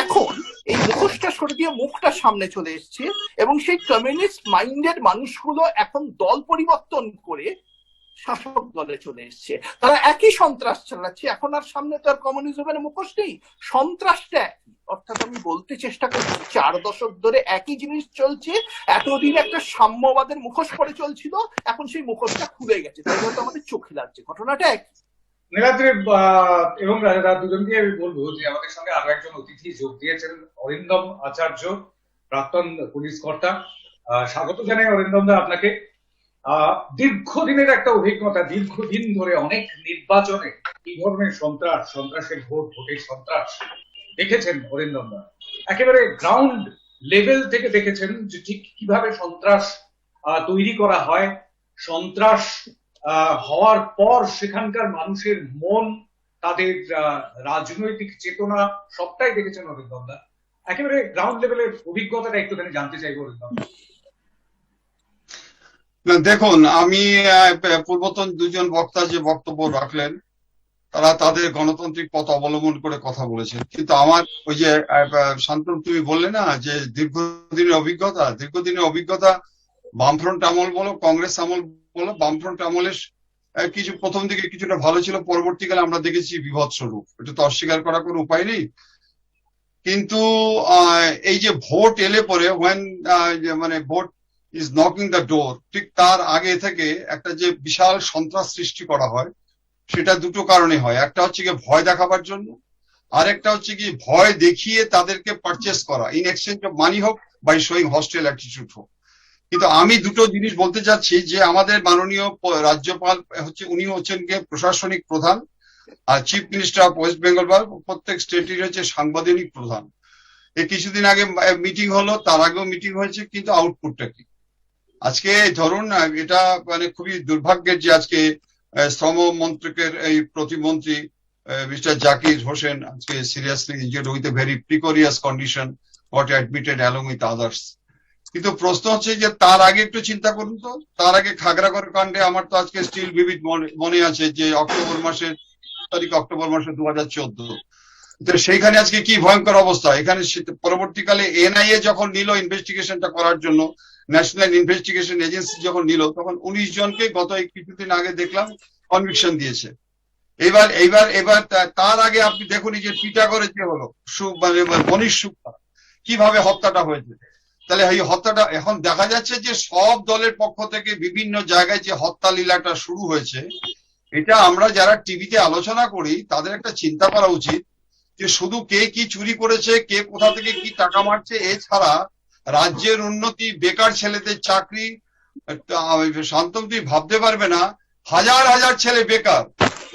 এখন এই মুখোশটা সরে দিয়ে মুখটা সামনে চলে এসছে, এবং সেই কমিউনিস্ট মাইন্ডেড মানুষগুলো এখন দল পরিবর্তন করে শাসক দলে চলে এসছে। তারা একই সন্ত্রাস চালাচ্ছে। এখন আর সামনে তো আর কমিউনিজমের মুখোশ নেই, সন্ত্রাসটা একই। অর্থাৎ আমি বলতে চেষ্টা করছি 4 দশক ধরে একই জিনিস চলছে। এতদিন একটা সাম্যবাদের মুখোশ পরে চলছিল, এখন সেই মুখোশটা খুলে গেছে, তাই হয়তো আমাদের চোখে লাগছে। ঘটনাটা একই। নীলাদ্রি এবং রাজা দুজনকে আমি বলবো যে আমাদের সঙ্গে আরো একজন অতিথি যোগ দিয়েছেন, অরিন্দম আচার্য, প্রাক্তন পুলিশ কর্তা। স্বাগত জানাই অরিন্দম দা আপনাকে। দীর্ঘদিনের একটা অভিজ্ঞতা, দীর্ঘদিন ধরে অনেক নির্বাচনে এই ধরনের সন্ত্রাসের ভোটের সন্ত্রাস দেখেছেন অরিন্দম দা। একেবারে গ্রাউন্ড লেভেল থেকে দেখেছেন যে ঠিক কিভাবে সন্ত্রাস তৈরি করা হয়, সন্ত্রাস হওয়ার পর সেখানকার মানুষের মন, তাদের রাজনৈতিক চেতনা সবটাই দেখেছেন অরিন্দম দা। একেবারে গ্রাউন্ড লেভেলের অভিজ্ঞতাটা একটুখানি জানতে চাইবো অরিন্দম দা। দেখুন, আমি পূর্বতন দুজন বক্তা যে বক্তব্য রাখলেন তারা তাদের গণতান্ত্রিক পথ অবলম্বন করে কথা বলেছেন, কিন্তু আমার ওই যে শান্তনু তুমি বললে না যে দীর্ঘদিনের অভিজ্ঞতা বামফ্রন্ট আমল বলো, কংগ্রেস আমল বলো, বামফ্রন্ট আমলের কিছু প্রথম দিকে কিছুটা ভালো ছিল, পরবর্তীকালে আমরা দেখেছি বিভৎস রূপ, এটা তো অস্বীকার করার কোনো উপায় নেই। কিন্তু এই যে ভোট এলে পরে মানে vote is knocking the door, ঠিক তার আগে থেকে একটা যে বিশাল সন্ত্রাস সৃষ্টি করা হয়, সেটা দুটো কারণে হয়। একটা হচ্ছে কি ভয় দেখাবার জন্য, আর একটা হচ্ছে কি ভয় দেখিয়ে তাদেরকে পারচেস করা, ইন এক্সচেঞ্জ অফ মানি হোক, বাই শোয়িং হস্টেল অ্যাটিটিউড হোক। কিন্তু আমি দুটো জিনিস বলতে চাচ্ছি যে আমাদের মাননীয় রাজ্যপাল উনি হচ্ছেন গিয়ে প্রশাসনিক প্রধান, আর chief minister of West Bengal বা প্রত্যেক স্টেটের হচ্ছে সাংবিধানিক প্রধান। এই কিছুদিন আগে মিটিং হলো, তার আগেও মিটিং হয়েছে, কিন্তু আউটপুটটা কি? আজকে ধরুন এটা মানে খুবই দুর্ভাগ্যের যে আজকে শ্রম মন্ত্রকের এই প্রতিমন্ত্রী মিস্টার জাকির হোসেন আজকে seriously injured with a very precarious condition, got admitted along with others. কিন্তু প্রশ্ন হচ্ছে যে তার আগে একটু চিন্তা করুন তো, তার আগে খাগড়াগড় কাণ্ডে আমার তো আজকে স্টিল বিবিধ মনে আছে যে অক্টোবর মাসের 2014, তো সেইখানে আজকে কি ভয়ঙ্কর অবস্থা। এখানে পরবর্তীকালে এনআইএ যখন নিল ইনভেস্টিগেশনটা করার জন্য, ন্যাশনাল ইনভেস্টিগেশন এজেন্সি যখন নিল, তখন 19 জনকে গত কিছুদিন আগে দেখলাম কনভিকশন দিয়েছে। এবার তার আগে আপনি দেখুন যে টিটাগড়ে যে হলো মানে মনীষ শুক্লা কিভাবে হত্যাটা হয়েছে। তাহলে এই হত্যাটা এখন দেখা যাচ্ছে যে সব দলের পক্ষ থেকে বিভিন্ন জায়গায় যে হত্যা লীলাটা শুরু হয়েছে, এটা আমরা যারা টিভিতে আলোচনা করি তাদের একটা চিন্তা করা উচিত যে শুধু কে কি চুরি করেছে, কে কোথা থেকে কি টাকা মারছে, এছাড়া রাজ্যের উন্নতি, বেকার ছেলেদের চাকরি, শান্তম তুই ভাবতে পারবে না হাজার হাজার ছেলে বেকার,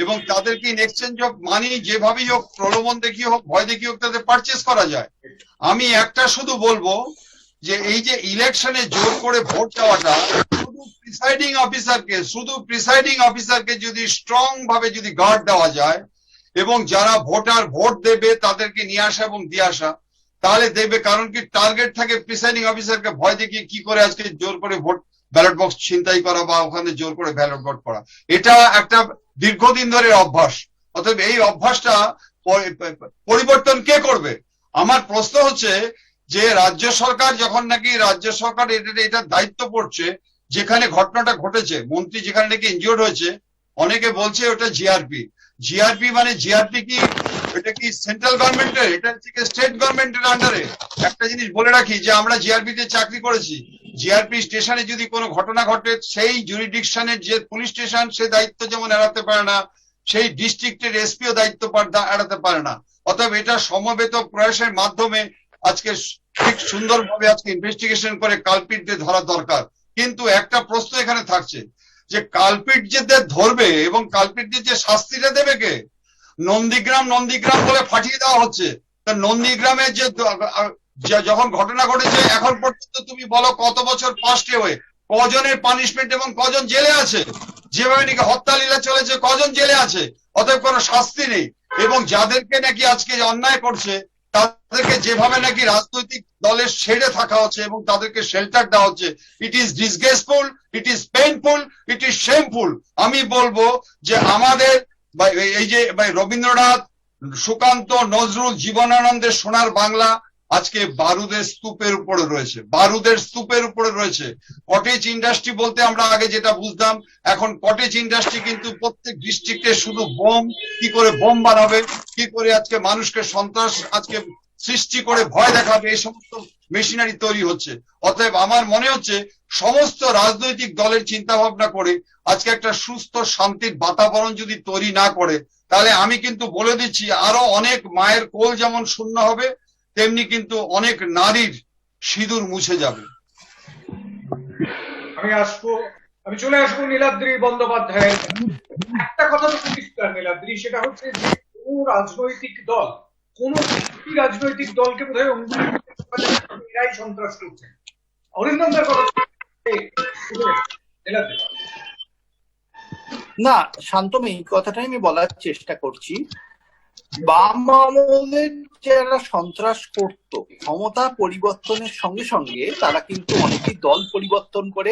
এবং তাদেরকে ইন এক্সচেঞ্জ অফ মানি যেভাবেই হোক, প্রলোভন দেখিয়ে হোক, ভয় দেখিয়ে হোক, তাদের পারচেস করা যায়। আমি একটা শুধু বলবো যে এই যে ইলেকশনে জোর করে ভোট চাওয়াটা, শুধু প্রিসাইডিং অফিসারকে যদি স্ট্রং ভাবে যদি গার্ড দেওয়া যায় এবং যারা ভোট দেবে তাদেরকে নিয়ে আসা এবং দিয়ে আসা, তাহলে দেখবে। কারণ কি টার্গেট থাকে প্রিসাইডিং অফিসারকে ভয় দেখিয়ে কি করে আজকে জোর করে ভোট ব্যালট বক্স ছিনতাই করা বা ওখানে জোর করে ব্যালট ভোট করা, এটা একটা দীর্ঘদিন ধরে অভ্যাস। অতএব এই অভ্যাসটা পরিবর্তন কে করবে? আমার প্রশ্ন হচ্ছে যে রাজ্য সরকার যখন নাকি রাজ্য সরকার এটা দায়িত্ব পড়ছে, যেখানে ঘটনাটা ঘটেছে, মন্ত্রী যেখানে নাকি ইনজিওর্ড হয়েছে, অনেকে বলছে ওটা জিআরপি মানে জিআরপি কি এটা কি সেন্ট্রাল গভর্নমেন্টের? এটা হচ্ছে স্টেট গভর্নমেন্টের আন্ডারে। একটা জিনিস বলে রাখি যে আমরা জিআরপি তে চাকরি করেছি, জিআরপি স্টেশনে যদি কোনো ঘটনা ঘটে, সেই জুরিডিকশনের যে পুলিশ স্টেশন সে দায়িত্ব যেমন এড়াতে পারে না, সেই ডিস্ট্রিক্টের এসপিও দায়িত্ব এড়াতে পারে না। অতএব এটা সমবেত প্রয়াসের মাধ্যমে আজকে ঠিক সুন্দরভাবে আজকে ইনভেস্টিগেশন করে কালপিটদের ধরা দরকার। কিন্তু একটা প্রশ্ন এখানে থাকছে যে কালপিট যে ধরবে এবং কালপিটদের যে শাস্তিটা দেবে কে? নন্দীগ্রাম বলে ফাটিয়ে দেওয়া হচ্ছে। তা নন্দীগ্রামে যে যখন ঘটনা ঘটেছে, এখন পর্যন্ত তুমি বলো কত বছর পাস্টে হয়ে কজনের পানিশমেন্ট এবং কজন জেলে আছে? যেভাবে নাকি হত্যা লীলা চলেছে, কজন জেলে আছে? অতএব কোনো শাস্তি নেই। এবং যাদেরকে নাকি আজকে অন্যায় করছে তাদেরকে যেভাবে নাকি রাজনৈতিক দলের শেডে থাকা হচ্ছে এবং তাদেরকে শেল্টার দেওয়া হচ্ছে, it is disgraceful, it is painful, it is shameful. আমি বলবো যে আমাদের এই যে রবীন্দ্রনাথ, সুকান্ত, নজরুল, জীবনানন্দের সোনার বাংলা আজকে বারুদের স্তূপের উপরে রয়েছে। কটেজ ইন্ডাস্ট্রি বলতে আমরা আগে যেটা বুঝতাম, এখন কটেজ ইন্ডাস্ট্রি কিন্তু প্রত্যেক ডিস্ট্রিক্টে শুধু বোম, কি করে বোম বানাবে, কি করে আজকে মানুষকে সন্ত্রাস আজকে সৃষ্টি করে ভয় দেখাবে, এই সমস্ত মেশিনারি তৈরি হচ্ছে। অতএব আমার মনে হচ্ছে সমস্ত রাজনৈতিক দলের চিন্তা ভাবনা করে আজকে একটা সুস্থ শান্তির বাতাবরণ যদি তৈরি না করে, তাহলে আমি কিন্তু বলে দিচ্ছি আরো অনেক মায়ের কোল যেমন শূন্য হবে, তেমনি কিন্তু অনেক নারীর সিঁদুর মুছে যাবে। আমি চলে আসবো নীলাদ্রি বন্দ্যোপাধ্যায়। একটা কথা তো পরিষ্কার নীলাদ্রি, সেটা হচ্ছে যে কোন রাজনৈতিক দলকে বোধহয় এরাই সন্ত্রাস করছে। অরিন্দমদার কথা না, শান্তম, এই কথাটাই আমি বলার চেষ্টা করছি। বাম আমলের যারা সন্ত্রাস করত, ক্ষমতা পরিবর্তনের সঙ্গে সঙ্গে তারা কিন্তু অনেকেই দল পরিবর্তন করে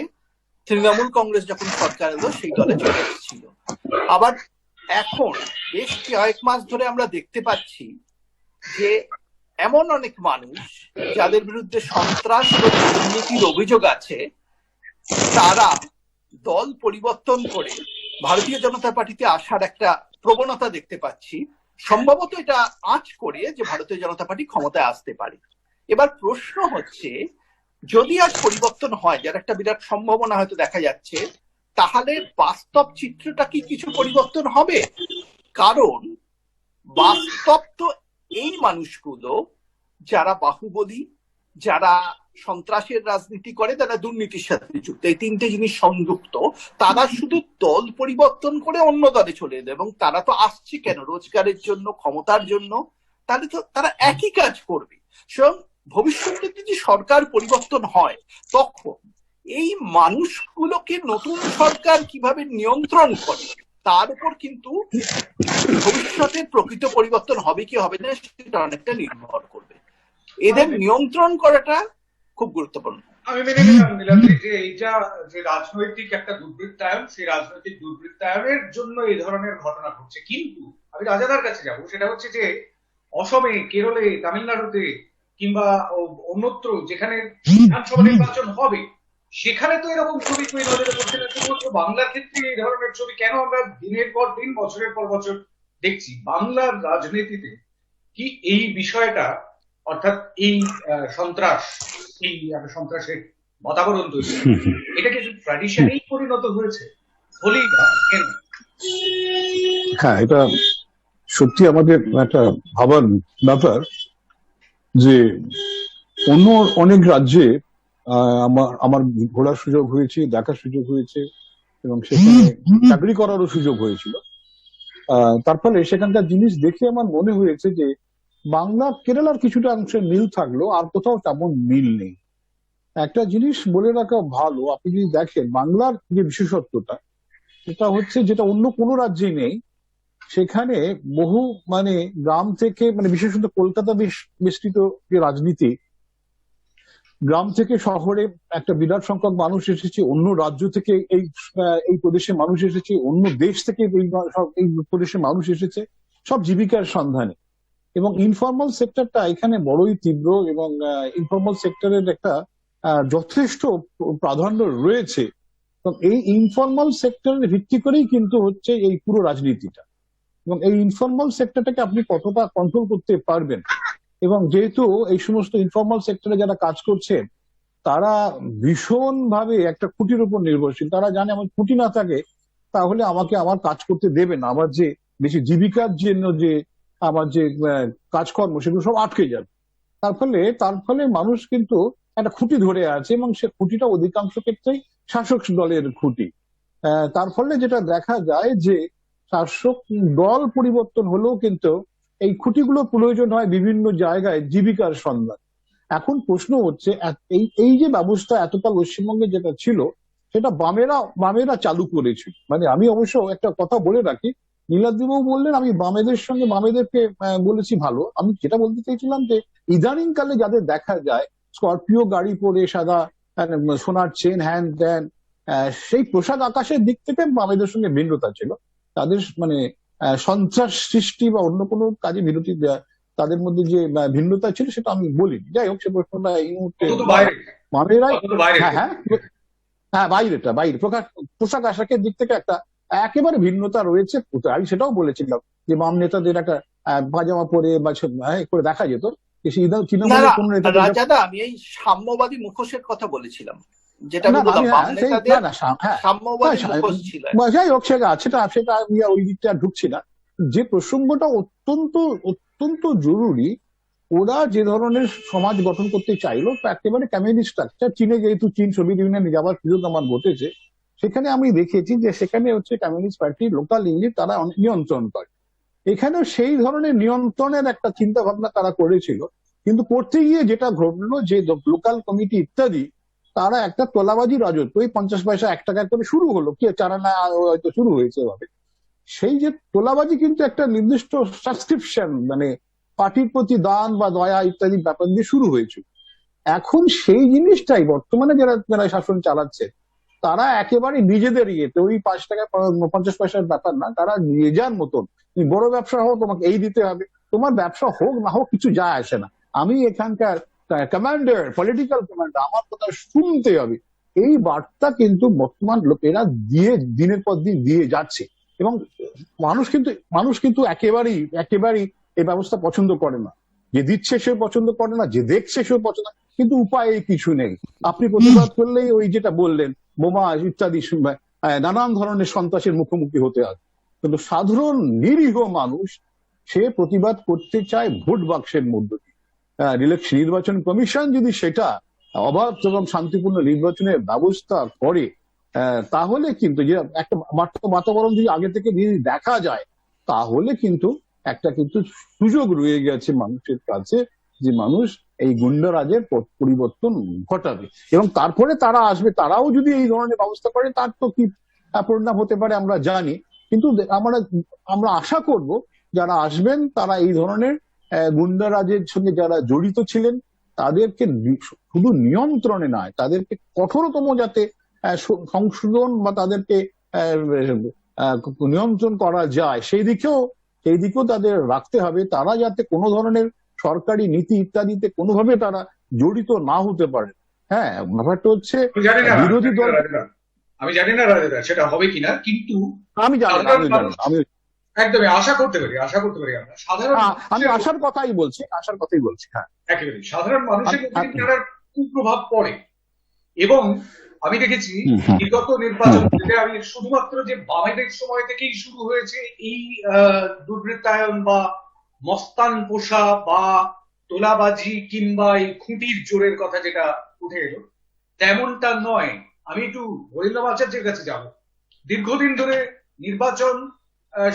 তৃণমূল কংগ্রেস যখন সরকার এলো সেই দলে চলে এসেছিল। আবার এখন বেশ কয়েক মাস ধরে আমরা দেখতে পাচ্ছি যে এমন অনেক মানুষ যাদের বিরুদ্ধে সন্ত্রাস ও দুর্নীতির অভিযোগ আছে, তারা দল পরিবর্তন করে ভারতীয় জনতা পার্টিতে আসার একটা প্রবণতা দেখতে পাচ্ছি। সম্ভবত এটা আঁচ করে যে ভারতীয় জনতা পার্টি ক্ষমতায় আসতে পারে। এবার প্রশ্ন হচ্ছে, যদি আজ পরিবর্তন হয়, যার একটা বিরাট সম্ভাবনা হয়তো দেখা যাচ্ছে, তাহলে বাস্তব চিত্রটা কি কিছু পরিবর্তন হবে? কারণ বাস্তব তো এই মানুষগুলো যারা বাহুবলী, যারা সন্ত্রাসের রাজনীতি করে, তারা দুর্নীতির সাথে যুক্ত, এই তিনটে জিনিস সংযুক্ত, তারা শুধু দল পরিবর্তন করে অন্য দলে চলে এলো। এবং তারা তো আসছে কেন? রোজগারের জন্য, ক্ষমতার জন্য। তাহলে তো তারা একই কাজ করবে। সুতরাং ভবিষ্যতে যদি সরকার পরিবর্তন হয়, তখন এই মানুষগুলোকে নতুন সরকার কিভাবে নিয়ন্ত্রণ করে তার উপর কিন্তু ভবিষ্যতে প্রকৃত পরিবর্তন হবে কি হবে না সেটা অনেকটা নির্ভর করবে। এদের নিয়ন্ত্রণ করাটা খুব গুরুত্বপূর্ণ। আমি মেনে নিলাম নীলাদ্রি যে এইটা যে রাজনৈতিক একটা দুর্বৃত্তায়ন, সেই রাজনৈতিক দুর্বৃত্তায়নের জন্য এই ধরনের ঘটনা ঘটছে। কিন্তু আমি রাজাদার কাছে যাব, সেটা হচ্ছে যে অসমে, কেরলে, তামিলনাড়ুতে কিংবা অন্যত্র যেখানে বিধানসভা নির্বাচন হবে, সেখানে তো এরকম ছবি তুই নজরে পড়ছে না। শুধুমাত্র বাংলার ক্ষেত্রে এই ধরনের ছবি কেন আমরা দিনের পর দিন, বছরের পর বছর দেখছি? বাংলার রাজনীতিতে কি এই বিষয়টা, অর্থাৎ এই সন্ত্রাস, এই সন্ত্রাসের বাতাবরণ তৈরি, এটা কি ট্র্যাডিশনেই পরিণত হয়েছে? হলেই বা কেন? হ্যাঁ, এটা সত্যি আমাদের একটা ভাবার ব্যাপার যে অন্য অনেক রাজ্যে আমার ঘোরার সুযোগ হয়েছে, দেখার সুযোগ হয়েছে এবং সেখানে চাকরি করারও সুযোগ হয়েছিল। তার ফলে সেখানকার জিনিস দেখে আমার মনে হয়েছে যে বাংলা কেরালার কিছুটা অংশে মিল থাকলেও আর কোথাও তেমন মিল নেই। একটা জিনিস বলে রাখা ভালো, আপনি যদি দেখেন বাংলার যে বিশেষত্বটা, সেটা হচ্ছে যেটা অন্য কোনো রাজ্যে নেই। সেখানে বহু গ্রাম থেকে, বিশেষত কলকাতা বেষ্টিত যে রাজনীতি, গ্রাম থেকে শহরে একটা বিরাট সংখ্যক মানুষ এসেছে, অন্য রাজ্য থেকে এই প্রদেশে মানুষ এসেছে, অন্য দেশ থেকে এই প্রদেশে মানুষ এসেছে, সব জীবিকার সন্ধানে। এবং ইনফর্মাল সেক্টরটা এখানে বড়ই তীব্র এবং ইনফর্মাল সেক্টরের একটা যথেষ্ট প্রাধান্য রয়েছে। এবং এই ইনফর্মাল সেক্টরের ভিত্তি করেই কিন্তু হচ্ছে এই পুরো রাজনীতিটা। এবং এই ইনফর্মাল সেক্টরটাকে আপনি কতটা কন্ট্রোল করতে পারবেন, এবং যেহেতু এই সমস্ত ইনফর্মাল সেক্টরে যারা কাজ করছেন তারা ভীষণ ভাবে একটা খুঁটির উপর নির্ভরশীল। তারা জানে আমার খুঁটি না থাকে তাহলে আমাকে আমার কাজ করতে দেবে না, আমার যে বেশি জীবিকার জন্য যে আমার যে কাজকর্ম সেগুলো সব আটকে যাবে। তার ফলে মানুষ কিন্তু একটা খুঁটি ধরে আছে, এবং সে খুঁটিটা অধিকাংশ ক্ষেত্রেই শাসক দলের খুঁটি। তার ফলে যেটা দেখা যায় যে শাসক দল পরিবর্তন হলেও কিন্তু এই খুঁটিগুলো প্রয়োজন হয় বিভিন্ন জায়গায় জীবিকার সন্ধান। এখন প্রশ্ন হচ্ছে এই যে ব্যবস্থা এতকাল পশ্চিমবঙ্গে যেটা ছিল সেটা বামেরা চালু করেছিল। আমি অবশ্য একটা কথা বলে রাখি, নীলাদ্রিবাবু বললেন আমি বামেদেরকে বলেছি ভালো। আমি যেটা বলতে চাইছিলাম যে ইদানিং কালে যাদের দেখা যায় স্করপিও গাড়ি পরে, সাদা সোনার চেন, হ্যান ত্যান, সেই পোশাক আকাশের দিক থেকে বামেদের সঙ্গে ভিন্নতা ছিল। তাদের সন্ত্রাস সৃষ্টি বা অন্য কোনো কাজে বিরতি দেওয়া, তাদের মধ্যে যে ভিন্নতা ছিল সেটা আমি বলিনি। যাই হোক, সে প্রশ্নটা এই মুহূর্তে বামেরাই, বাইরে পোশাক আশাকের দিক থেকে একটা একেবারে ভিন্নতা রয়েছে। আমি সেটাও বলেছিলাম যে বাম নেতাদের একটা পাজামা পরে বা করে দেখা যেত। রাজাদা, আমি এই সাম্যবাদী মুখোশের কথা বলেছিলাম, যেটা যাই হোক, সেটা আমি ওই দিকটা ঢুকছি না। যে প্রসঙ্গটা অত্যন্ত জরুরি, ওরা যে ধরনের সমাজ গঠন করতে চাইলো একেবারে কমিউনিস্ট স্ট্রাকচার। চীনে যেহেতু চীন সোভিয়েত ইউনিয়নে যাওয়ার সুযোগ আমার ঘটেছে, সেখানে আমি দেখেছি যে সেখানে হচ্ছে কমিউনিস্ট পার্টি লোকাল ইলিট তারা নিয়ন্ত্রণ করে। এখানেও সেই ধরনের নিয়ন্ত্রণের একটা চিন্তা ভাবনা তারা করেছিল, কিন্তু করতে গিয়ে যেটা ঘটলো যে লোকাল কমিটি ইত্যাদি তারা একটা তোলাবাজি রাজত্ব, ওই 50 পয়সা 1 টাকা করে শুরু হলো, কি চারানা হয়তো শুরু হয়েছে এভাবে। সেই যে তোলাবাজি কিন্তু একটা নির্দিষ্ট সাবস্ক্রিপশন, মানে পার্টির প্রতি দান বা দয়া ইত্যাদি ব্যাপার দিয়ে শুরু হয়েছে। এখন সেই জিনিসটাই বর্তমানে যারা শাসন চালাচ্ছে তারা একেবারে নিজেদের ইয়েতে, ওই 5 টাকা 50 পয়সার ব্যাপার না, তারা নিয়ে যার মতন, তুমি বড় ব্যবসা হও তোমাকে এই দিতে হবে, তোমার ব্যবসা হোক না হোক কিছু যায় আসে না, আমি এখানকার কমান্ডার, পলিটিক্যাল কমান্ডার, আমার কথা শুনতে হবে, এই বার্তা কিন্তু বর্তমান লোকেরা দিয়ে দিনের পর দিন দিয়ে যাচ্ছে। এবং মানুষ কিন্তু একেবারেই এই ব্যবস্থা পছন্দ করে না। যে দিচ্ছে সে পছন্দ করে না, যে দেখছে সেও পছন্দ, কিন্তু উপায় কিছু নেই। আপনি প্রতিবাদ করলেই ওই যেটা বললেন বোমা ইত্যাদি নানান ধরনের সন্ত্রাসের মুখোমুখি হতে হয়। কিন্তু সাধারণ নিরীহ মানুষ সে প্রতিবাদ করতে চায় ভোট বাক্সের মধ্য দিয়ে। নির্বাচন কমিশন যদি সেটা অবাধ এবং শান্তিপূর্ণ নির্বাচনের ব্যবস্থা করে, তাহলে কিন্তু যে একটা বাতাবরণ যদি আগে থেকে যদি দেখা যায়, তাহলে কিন্তু একটা সুযোগ রয়ে গেছে মানুষের কাছে, যে মানুষ এই গুন্ডারাজের পরিবর্তন ঘটাবে এবং তারপরে তারা আসবে। তারাও যদি এই ধরনের ব্যবস্থা করে তার তো কি পরিণাম হতে পারে আমরা জানি, কিন্তু আমরা আশা করব যারা আসবেন তারা এই ধরনের গুন্ডারাজের সঙ্গে যারা জড়িত ছিলেন তাদেরকে শুধু নিয়ন্ত্রণে নয়, তাদেরকে কঠোরতম যাতে সংশোধন বা তাদেরকে নিয়ন্ত্রণ করা যায় সেই দিকেও তাদের রাখতে হবে। তারা যাতে কোনো ধরনের সরকারি নীতি ইত্যাদিতে কোনোভাবে তারা জড়িত না হতে পারে। হ্যাঁ, ব্যাপারটা হচ্ছে বিরোধী দল, আমি জানি না রাজেদা সেটা হবে কিনা, কিন্তু আমি একদমই আশা করতে পারি আমরা সাধারণ, আমি আশার কথাই বলছি। হ্যাঁ, একেবারে সাধারণ মানুষের মধ্যে তারা কুপ্রভাব পড়ে। এবং আমি দেখেছি বিগত নির্বাচন থেকে, আমি শুধুমাত্র যে বামেদের সময় থেকেই শুরু হয়েছে এই দুর্বৃত্তায়ন বা মস্তান পোষা বা তোলাবাজি কিংবা এই খুঁটির জোরের কথা যেটা উঠে এলো, তেমনটা নয়। আমি একটু বরেন্দ্র আচার্যের কাছে যাব। দীর্ঘদিন ধরে নির্বাচন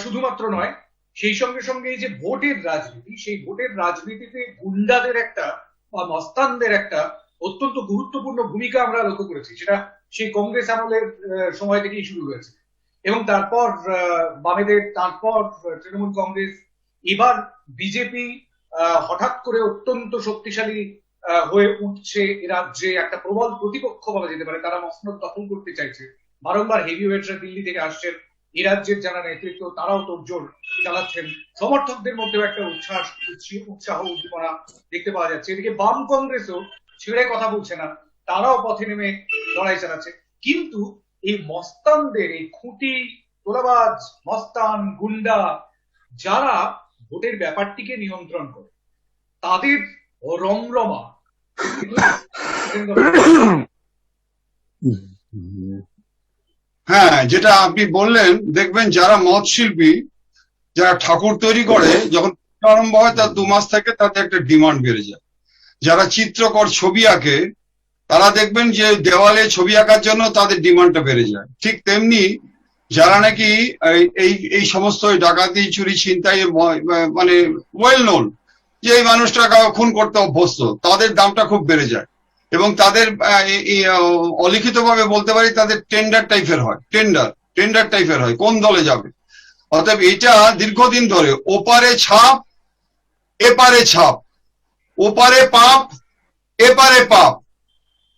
শুধুমাত্র নয়, সেই সঙ্গে সঙ্গে এই যে ভোটের রাজনীতি, সেই ভোটের রাজনীতিতে গুন্ডাদের একটা বা মস্তানদের একটা অত্যন্ত গুরুত্বপূর্ণ ভূমিকা আমরা লক্ষ্য করেছি। সেটা সেই কংগ্রেস আমলের সময় থেকেই শুরু হয়েছে এবং তারপর বামেদের, তারপর তৃণমূল কংগ্রেস, এবার বিজেপি হঠাৎ করে অত্যন্ত শক্তিশালী হয়ে উঠছে রাজ্যে, একটা প্রবল প্রতিপক্ষ বলা যেতে পারে। তারা মসনদ দখল করতে চাইছে, বারংবার হেভিওয়েটরা দিল্লি থেকে আসছেন, এই রাজ্যের যারা নেতৃত্ব তারাও তোড়জোড় চালাচ্ছেন, সমর্থকদের মধ্যেও একটা উৎসাহ উদ্দীপনা দেখতে পাওয়া যাচ্ছে। এদিকে বাম কংগ্রেসও ছেড়ে কথা বলছে না, তারাও পথে নেমে লড়াই চালাচ্ছে। কিন্তু এই মস্তানদের, এই খুঁটি তোলাবাজ মস্তান গুন্ডা যারা ভোটের ব্যাপারটিকে নিয়ন্ত্রণ করে, তাদের রমরমা হ্যাঁ, যেটা আপনি বললেন, দেখবেন যারা মদ শিল্পী, যারা ঠাকুর তৈরি করে, যখন আরম্ভ হয় তার 2 মাস থেকে তাতে একটা ডিমান্ড বেড়ে যায়। যারা চিত্রকর ছবি আঁকে তারা দেখবেন যে দেওয়ালে ছবি আঁকার জন্য তাদের ডিমান্ডটা বেড়ে যায়। ঠিক তেমনি যারা নাকি এই সমস্ত ডাকাতি চুরি ছিনতাই মানে ওয়েল নোন যে এই মানুষটা খুন করতে অভ্যস্ত, তাদের দামটা খুব বেড়ে যায় এবং তাদের অলিখিত ভাবে বলতে পারি তাদের টেন্ডার টাইপের হয় কোন দলে যাবে। অতএব এটা দীর্ঘদিন ধরে ওপারে ছাপ এপারে ছাপ, ওপারে পাপ এপারে পাপ,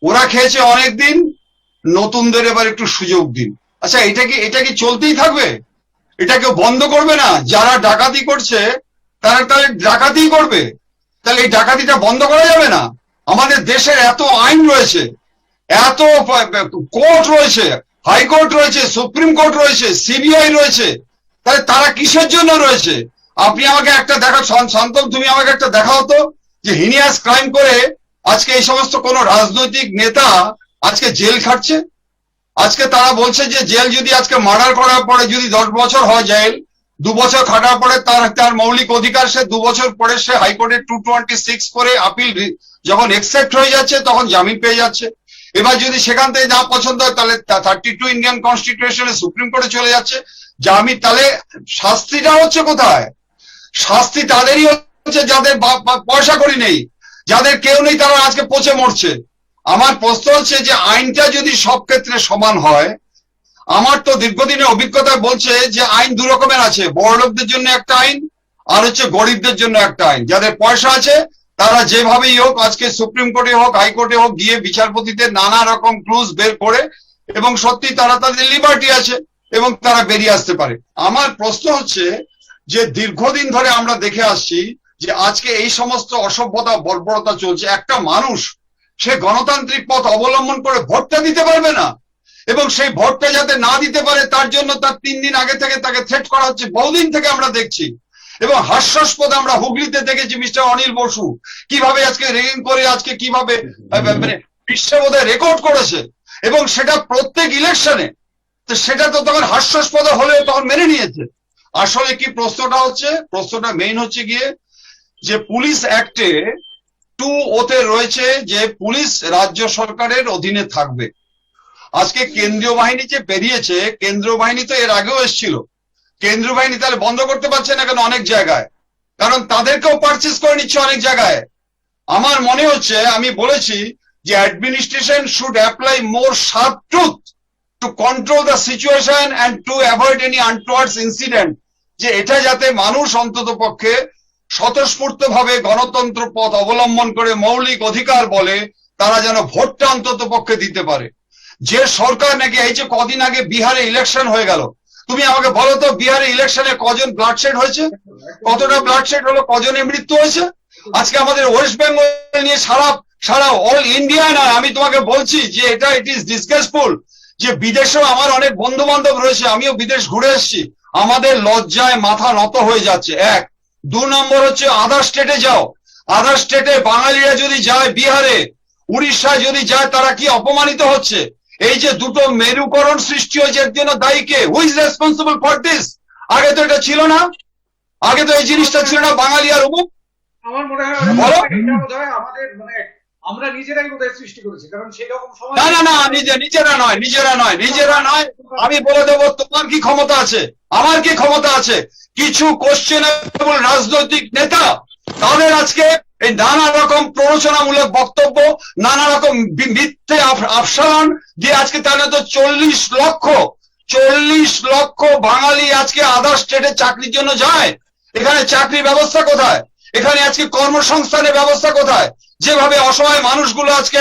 ওরা খেয়েছে অনেকদিন, নতুনদের এবার একটু সুযোগ দিন। আচ্ছা, এটা কি চলতেই থাকবে? এটা কেউ বন্ধ করবে না? যারা ডাকাতি করছে তারা তাহলে ডাকাতি করবে, তাহলে এই ডাকাতিটা বন্ধ করা যাবে না? আমাদের দেশের এত আইন রয়েছে, এত কোর্ট রয়েছে, হাইকোর্ট রয়েছে, সুপ্রিম কোর্ট রয়েছে, সিবিআই রয়েছে, তাহলে তারা কিসের জন্য রয়েছে? আপনি আমাকে একটা দেখা, শান্তম তুমি আমাকে একটা দেখা হতো যে হিনিয়াস ক্রাইম করে আজকে এই সমস্ত কোন রাজনৈতিক নেতা আজকে জেল খাটছে। আজকে তারা বলছে যে জেল যদি আজকে মার্ডার করার পরে যদি 10 বছর হয় জেল, 2 বছর খাটার পরে তার মৌলিক অধিকার, সে 2 বছর পরে সে হাইকোর্টে 226 করে আপিল যখন একসেপ্ট হয়ে যাচ্ছে তখন জামিন পেয়ে যাচ্ছে। এবার যদি সেখান থেকে না পছন্দ হয় তাহলে 32 ইন্ডিয়ান কনস্টিটিউশনে সুপ্রিম কোর্টে চলে যাচ্ছে জামিন। তাহলে শাস্তিটা হচ্ছে কোথায়? শাস্তি তাদেরই হচ্ছে যাদের পয়সা করি নেই, যাদের কেউ নেই, তারা আজকে পচে মরছে। আমার প্রশ্ন হচ্ছে যে আইনটা যদি সব ক্ষেত্রে সমান হয়, আমার তো দীর্ঘদিনের অভিজ্ঞতা বলছে যে আইন দু রকমের আছে, বড়লোকদের জন্য একটা আইন আর হচ্ছে গরিবদের জন্য একটা আইন। যাদের পয়সা আছে তারা যেভাবেই হোক, আজকে সুপ্রিম কোর্টে হোক হাইকোর্টে হোক গিয়ে বিচারপতিদের নানা রকম ক্লুজ বের করে, এবং সত্যি তারা তাদের লিবার্টি আছে এবং তারা বেরিয়ে আসতে পারে। আমার প্রশ্ন হচ্ছে যে দীর্ঘদিন ধরে আমরা দেখে আসছি যে আজকে এই সমস্ত অসভ্যতা বর্বরতা চলছে, একটা মানুষ সে গণতান্ত্রিক পথ অবলম্বন করে ভোটটা দিতে পারবে না, এবং সেই ভোটটা যাতে না দিতে পারে তার জন্য তার 3 দিন আগে থেকে তাকে থ্রেট করা হচ্ছে, বহুদিন থেকে আমরা দেখছি। এবং হাস্যাস্পদ আমরা হুগলিতে দেখেছি মিস্টার অনিল বসু কিভাবে আজকে রেগিং করে আজকে কিভাবে মানে বিশ্বে বোধহয় রেকর্ড করেছে, এবং সেটা প্রত্যেক ইলেকশনে। তো সেটা তো তখন হাস্যাস্পদ হলেও তখন মেনে নিয়েছে। আসলে কি প্রশ্নটা হচ্ছে, প্রশ্নটা মেইন হচ্ছে গিয়ে যে পুলিশ অ্যাক্টে 2 ওতে রয়েছে যে পুলিশ রাজ্য সরকারের অধীনে থাকবে। আজকে কেন্দ্রীয় বাহিনী যে বেরিয়েছে, কেন্দ্রীয় বাহিনী তো এর আগেও এসেছিল, কেন্দ্রীয় বাহিনী তাহলে বন্ধ করতে পারছে না কেন অনেক জায়গায়? কারণ তাদেরকেও পারচেজ করে নিচ্ছে অনেক জায়গায়। আমার মনে হচ্ছে, আমি বলেছি যে administration should apply more sharp truth to control the situation and to avoid any untoward incident, যে এটা যাতে মানুষ অন্তত পক্ষে স্বতঃস্ফূর্ত ভাবে গণতন্ত্র পথ অবলম্বন করে মৌলিক অধিকার বলে তারা যেন ভোটটা অন্তত পক্ষে দিতে পারে। যে সরকার নাকি, এই যে কদিন আগে বিহারে ইলেকশন হয়ে গেল, তুমি আমাকে বলো তো বিহারে ইলেকশনে কজন ব্লাডশেড হয়েছে, কতটা ব্লাডশেড হলো, কজনের মৃত্যু হয়েছে? আজকে আমাদের ওয়েস্ট বেঙ্গল নিয়ে সারা অল ইন্ডিয়া না, আমি তোমাকে বলছি যে এটা ইট ইজ ডিসগ্রেসফুল যে বিদেশেও আমার অনেক বন্ধু বান্ধব রয়েছে, আমিও বিদেশ ঘুরে এসেছি, আমাদের লজ্জায় মাথা নত হয়ে যাচ্ছে। 1 2 নম্বর হচ্ছে আদার স্টেটে যাও, আদার স্টেটে বাঙালিরা যদি যায়, বিহারে উড়িষ্যায় যদি যায়, তারা কি অপমানিত হচ্ছে। এই যে দুটো মেরুকরণ সৃষ্টি হয়েছে এর জন্য দায়ী কে? Who is responsible for this? আগে তো এটা ছিল না, আগে তো এই জিনিসটা ছিল না, বাঙালি আর অমুক। আমার মনে হয় বলো। এটা বোধহয় আমাদের মানে আমরা নিজেরাই বোধহয় সৃষ্টি করেছি, কারণ সেরকম সময় না নিজেরা নয়। আমি বলে দেবো তোমার কি ক্ষমতা আছে, আমার কি ক্ষমতা আছে। কিছু কোশ্চেনেবল রাজনৈতিক নেতা তাদের আজকে এই নানা রকম প্ররোচনামূলক বক্তব্য, নানা রকম মিথ্যে আফসান দিয়ে আজকে তাহলে তো 40 লক্ষ বাঙালি আজকে আদার স্টেটে চাকরির জন্য যায়। এখানে চাকরির ব্যবস্থা কোথায়? এখানে আজকে কর্মসংস্থানের ব্যবস্থা কোথায়? যেভাবে অসহায় মানুষগুলো আজকে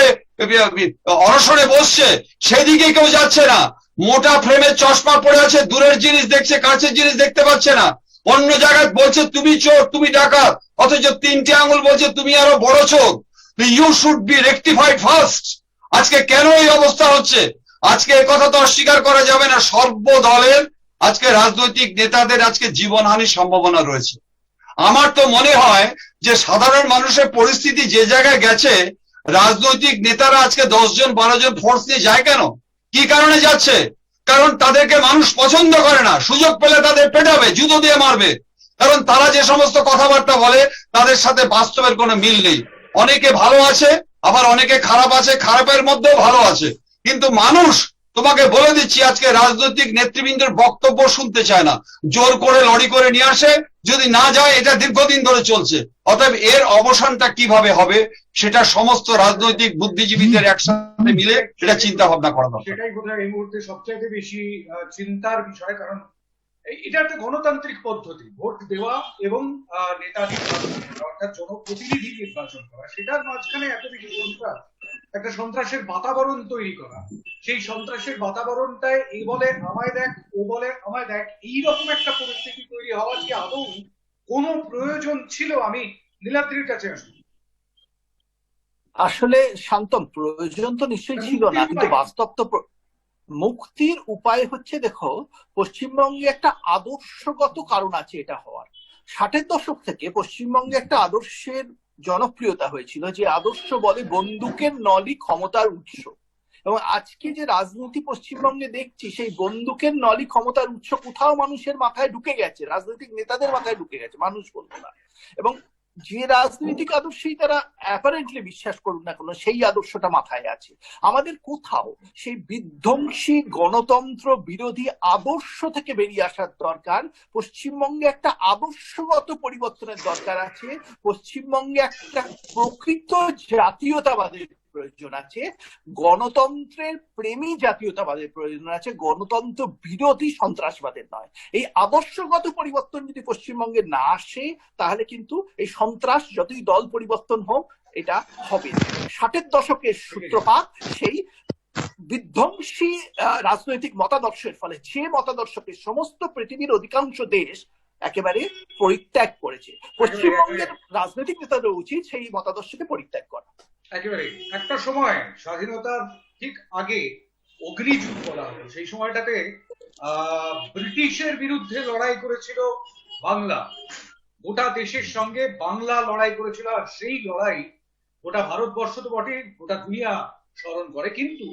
অনশনে বসছে, সেদিকে কেউ যাচ্ছে না। মোটা ফ্রেমের চশমা পড়ে আছে, দূরের জিনিস দেখছে, কাছের জিনিস দেখতে পাচ্ছে না। অন্য জায়গায় বলছে তুমি চোর, তুমি ডাকাত, অথচ 3টে আঙুল বলছে তুমি আরো বড় চোর। You should be rectified first. আজকে কেন এই অবস্থা হচ্ছে? আজকে এই কথা তো অস্বীকার করা যাবে না, সর্বদলের আজকে রাজনৈতিক নেতাদের আজকে জীবনহানির সম্ভাবনা রয়েছে। আমার তো মনে হয় যে সাধারণ মানুষের পরিস্থিতি যে জায়গায় গেছে, রাজনৈতিক নেতারা আজকে 10 জন 12 জন ফোর্স নিয়ে যায় কেন? কি কারণে যাচ্ছে? কারণ তাদেরকে মানুষ পছন্দ করে না, সুযোগ পেলে তাদের পেটাবে, জুতো দিয়ে মারবে। কারণ তারা যে সমস্ত কথাবার্তা বলে তাদের সাথে বাস্তবের কোনো মিল নেই। অনেকে ভালো আছে, আবার অনেকে খারাপ আছে, খারাপের মধ্যেও ভালো আছে। কিন্তু মানুষ, তোমাকে বলে দিচ্ছি, আজকে রাজনৈতিক নেতৃবৃন্দের বক্তব্য শুনতে চায় না, জোর করে লড়ি করে নিয়ে আসে, যদি না যায় এটা দীর্ঘদিন ধরে চলছে। অতএব এর অবসানটা কিভাবে হবে সেটা সমস্ত রাজনৈতিক বুদ্ধিজীবীদের একসাথে মিলে এটা চিন্তা ভাবনা করা দরকার। সেটাই বোধহয় এই মুহূর্তে সবচাইতে বেশি চিন্তার বিষয়, কারণ এটা একটা গণতান্ত্রিক পদ্ধতি, ভোট দেওয়া এবং নেতা নির্বাচন করা, অর্থাৎ জনপ্রতিনিধি নির্বাচন করা। সেটার মাঝখানে এত বেশি সন্ত্রাস, একটা সন্ত্রাসের বাতাবরণ তৈরি করা, সেই সন্ত্রাসের বাতাবরণটায় এই বলে আমায় দেখ, ও বলে আমায় দেখ, এইরকম একটা পরিস্থিতি তৈরি হওয়ার কি আদৌ কোনো প্রয়োজন ছিল? আমি নীলাদ্রির কাছে আসবো। আসলে শান্তম, প্রয়োজন তো নিশ্চয়ই ছিল না, কিন্তু বাস্তব তো মুক্তির উপায় হচ্ছে, দেখো পশ্চিমবঙ্গে একটা আদর্শগত কারণ আছে এটা হওয়ার। 60-এর দশক থেকে পশ্চিমবঙ্গে একটা আদর্শের জনপ্রিয়তা হয়েছিল, যে আদর্শ বলে বন্দুকের নলি ক্ষমতার উৎস। এবং আজকে যে রাজনীতি পশ্চিমবঙ্গে দেখছি, সেই বন্দুকের নলি ক্ষমতার উৎস কোথাও মানুষের মাথায় ঢুকে গেছে, রাজনৈতিক নেতাদের মাথায় ঢুকে গেছে, মানুষ বলবো না। এবং যে রাজনৈতিক আদর্শেই তারা অ্যাপারেন্টলি বিশ্বাস করুন না কেন, সেই আদর্শটা মাথায় আছে। আমাদের কোথাও সেই বিধ্বংসী গণতন্ত্র বিরোধী আদর্শ থেকে বেরিয়ে আসার দরকার। পশ্চিমবঙ্গে একটা আদর্শগত পরিবর্তনের দরকার আছে। পশ্চিমবঙ্গে একটা প্রকৃত জাতীয়তাবাদের প্রয়োজন আছে, গণতন্ত্রের প্রেমী জাতীয়তাবাদের প্রয়োজন আছে, গণতন্ত্র বিরোধী সন্ত্রাসবাদের নয়। এই আদর্শগত পরিবর্তন যদি পশ্চিমবঙ্গে না আসে তাহলে কিন্তু এই সন্ত্রাস যতই দল পরিবর্তন হোক এটা হবে। 60-এর দশকের সূত্রপাত সেই বিধ্বংসী রাজনৈতিক মতাদর্শের ফলে, যে মতাদর্শকে সমস্ত পৃথিবীর অধিকাংশ দেশ একেবারে পরিত্যাগ করেছে। পশ্চিমবঙ্গের রাজনৈতিক নেতাদের উচিত সেই মতাদর্শকে পরিত্যাগ করা। একেবারে একটা সময় স্বাধীনতার ঠিক আগে অগ্নিযুদ্ধ বলা হলো, সেই সময়টাতে ব্রিটিশের বিরুদ্ধে লড়াই করেছিল বাংলা, গোটা দেশের সঙ্গে বাংলা লড়াই করেছিল, আর সেই লড়াই গোটা ভারতবর্ষ তো বটে, গোটা দুনিয়া স্মরণ করে। কিন্তু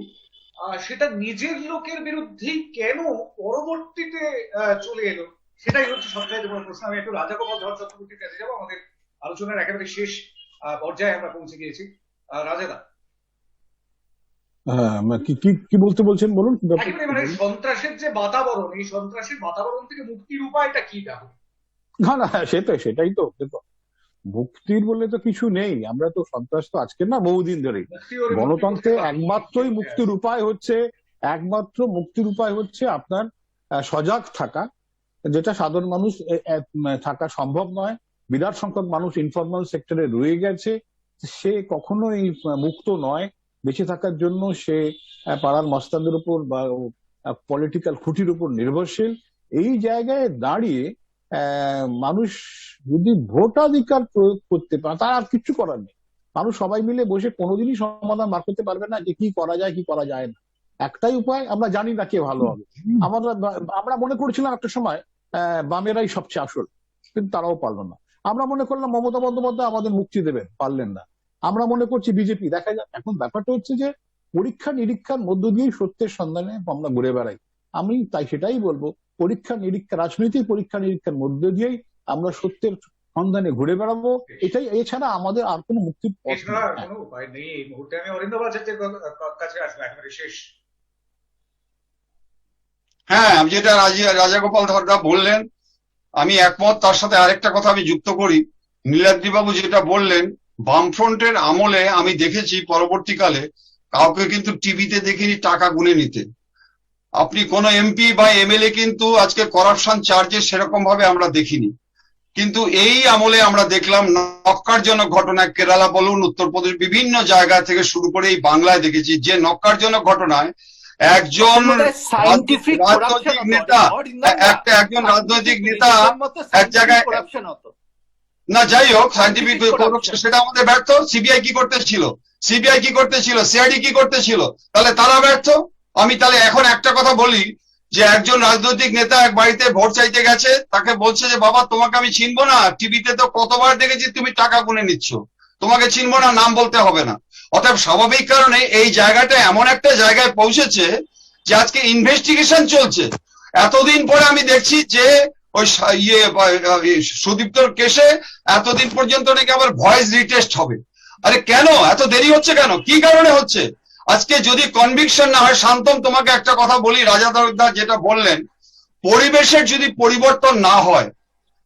সেটা নিজের লোকের বিরুদ্ধেই কেন পরবর্তীতে চলে এলো, সেটাই হচ্ছে সবচেয়ে বড় প্রশ্ন। আমি একটু রাজাগোপাল ধর চক্রবর্তীর কাছে যাবো, আমাদের আলোচনার একেবারে শেষ পর্যায়ে আমরা পৌঁছে গিয়েছি। রাজাদা, কি বলতে বলছেন বলুন। একেবারে মানে সন্ত্রাসের যে বাতাবরণ, এই সন্ত্রাসের বাতাবরণ থেকে মুক্তির উপায়টা কি? না সেটাই তো দেখো, মুক্তির বলে তো কিছু নেই। আমরা তো সন্ত্রাস তো আজকে না, বহুদিন ধরেই। গণতন্ত্রে একমাত্র মুক্তির উপায় হচ্ছে আপনার সজাগ থাকা, যেটা সাধারণ মানুষ থাকা সম্ভব নয়। বিরাট সংখ্যক মানুষ ইনফরমাল সেক্টরে রয়ে গেছে, সে কখনোই মুক্ত নয়। বেঁচে থাকার জন্য সে পাড়ার মস্তানদের উপর বা পলিটিক্যাল খুঁটির উপর নির্ভরশীল। এই জায়গায় দাঁড়িয়ে মানুষ যদি ভোটাধিকার প্রয়োগ করতে পারে, তার আর কিছু করার নেই। মানুষ সবাই মিলে বসে কোনোদিনই সমাধান বার করতে পারবে না যে কি করা যায় কি করা যায় না। একটাই উপায়, আমরা জানি না কে ভালো হবে। আমরা মনে করেছিলাম একটা সময় বামেরাই সবচেয়ে আসল, কিন্তু তারাও পারলো না। আমরা মনে করলাম মমতা বন্দ্যোপাধ্যায় আমাদের মুক্তি দেবেন, পারলেন না। আমরা মনে করছি বিজেপি, দেখা যাক। এখন ব্যাপারটা হচ্ছে যে পরীক্ষা নিরীক্ষার মধ্য দিয়েই সত্যের সন্ধানে আমরা ঘুরে বেড়াই। আমি তাই সেটাই বলবো, রাজনৈতিক পরীক্ষা নিরীক্ষার মধ্য দিয়েই আমরা সত্যের সন্ধানে ঘুরে বেড়াবো। এটাই, এছাড়া আমাদের আর কোনো মুক্তির পথ নেই। এই মুহূর্তে আমি অরিন্দম আচার্যের কাছে আসবো একেবারে শেষ। হ্যাঁ, যেটা রাজাগোপাল ধরদা বললেন আমি একমত। তার সাথে আরেকটা কথা আমি যুক্ত করি। নীলাদ্রিবাবু যেটা বললেন, বামফ্রন্টের আমলে আমি দেখেছি পরবর্তীকালে কাউকে কিন্তু টিভিতে দেখিনি টাকা গুনে নিতে। আপনি কোন এমপি বা এমএলএ কিন্তু আজকে করাপশন চার্জে সেরকম ভাবে আমরা দেখিনি। কিন্তু এই আমলে আমরা দেখলাম নক্কারজনক ঘটনা, কেরালা বলুন, উত্তরপ্রদেশ, বিভিন্ন জায়গা থেকে শুরু করে এই বাংলায় দেখেছি যে নক্কারজনক ঘটনায় একজন রাজনৈতিক নেতা এক জায়গায়, না যাই হোক, সাইন্টিফিক সেটা আমাদের ব্যর্থ। সিবিআই কি করতেছিল, সিআইডি কি করতেছিল, তাহলে তারা ব্যর্থ। আমি তাহলে এখন একটা কথা বলি যে একজন রাজনৈতিক নেতা এক বাড়িতে ভোট চাইতে গেছে, তাকে বলছে যে বাবা তোমাকে আমি চিনবো না, টিভিতে তো কতবার দেখেছি তুমি টাকা গুনে নিচ্ছ, তোমাকে চিনবো না, নাম বলতে হবে না। অতএব স্বাভাবিক কারণে এই জায়গাটা এমন একটা জায়গায় পৌঁছেছে যে আজকে ইনভেস্টিগেশন চলছে। এতদিন পরে আমি দেখছি যে ওই সুদীপ্তর কেসে এতদিন পর্যন্ত নাকি আবার ভয়েস রিটেস্ট হবে। আরে কেন এত দেরি হচ্ছে, কেন, কি কারণে হচ্ছে? আজকে যদি কনভিকশন না হয়, শান্তম তোমাকে একটা কথা বলি, রাজাদা যেটা বললেন, পরিবেশের যদি পরিবর্তন না হয়,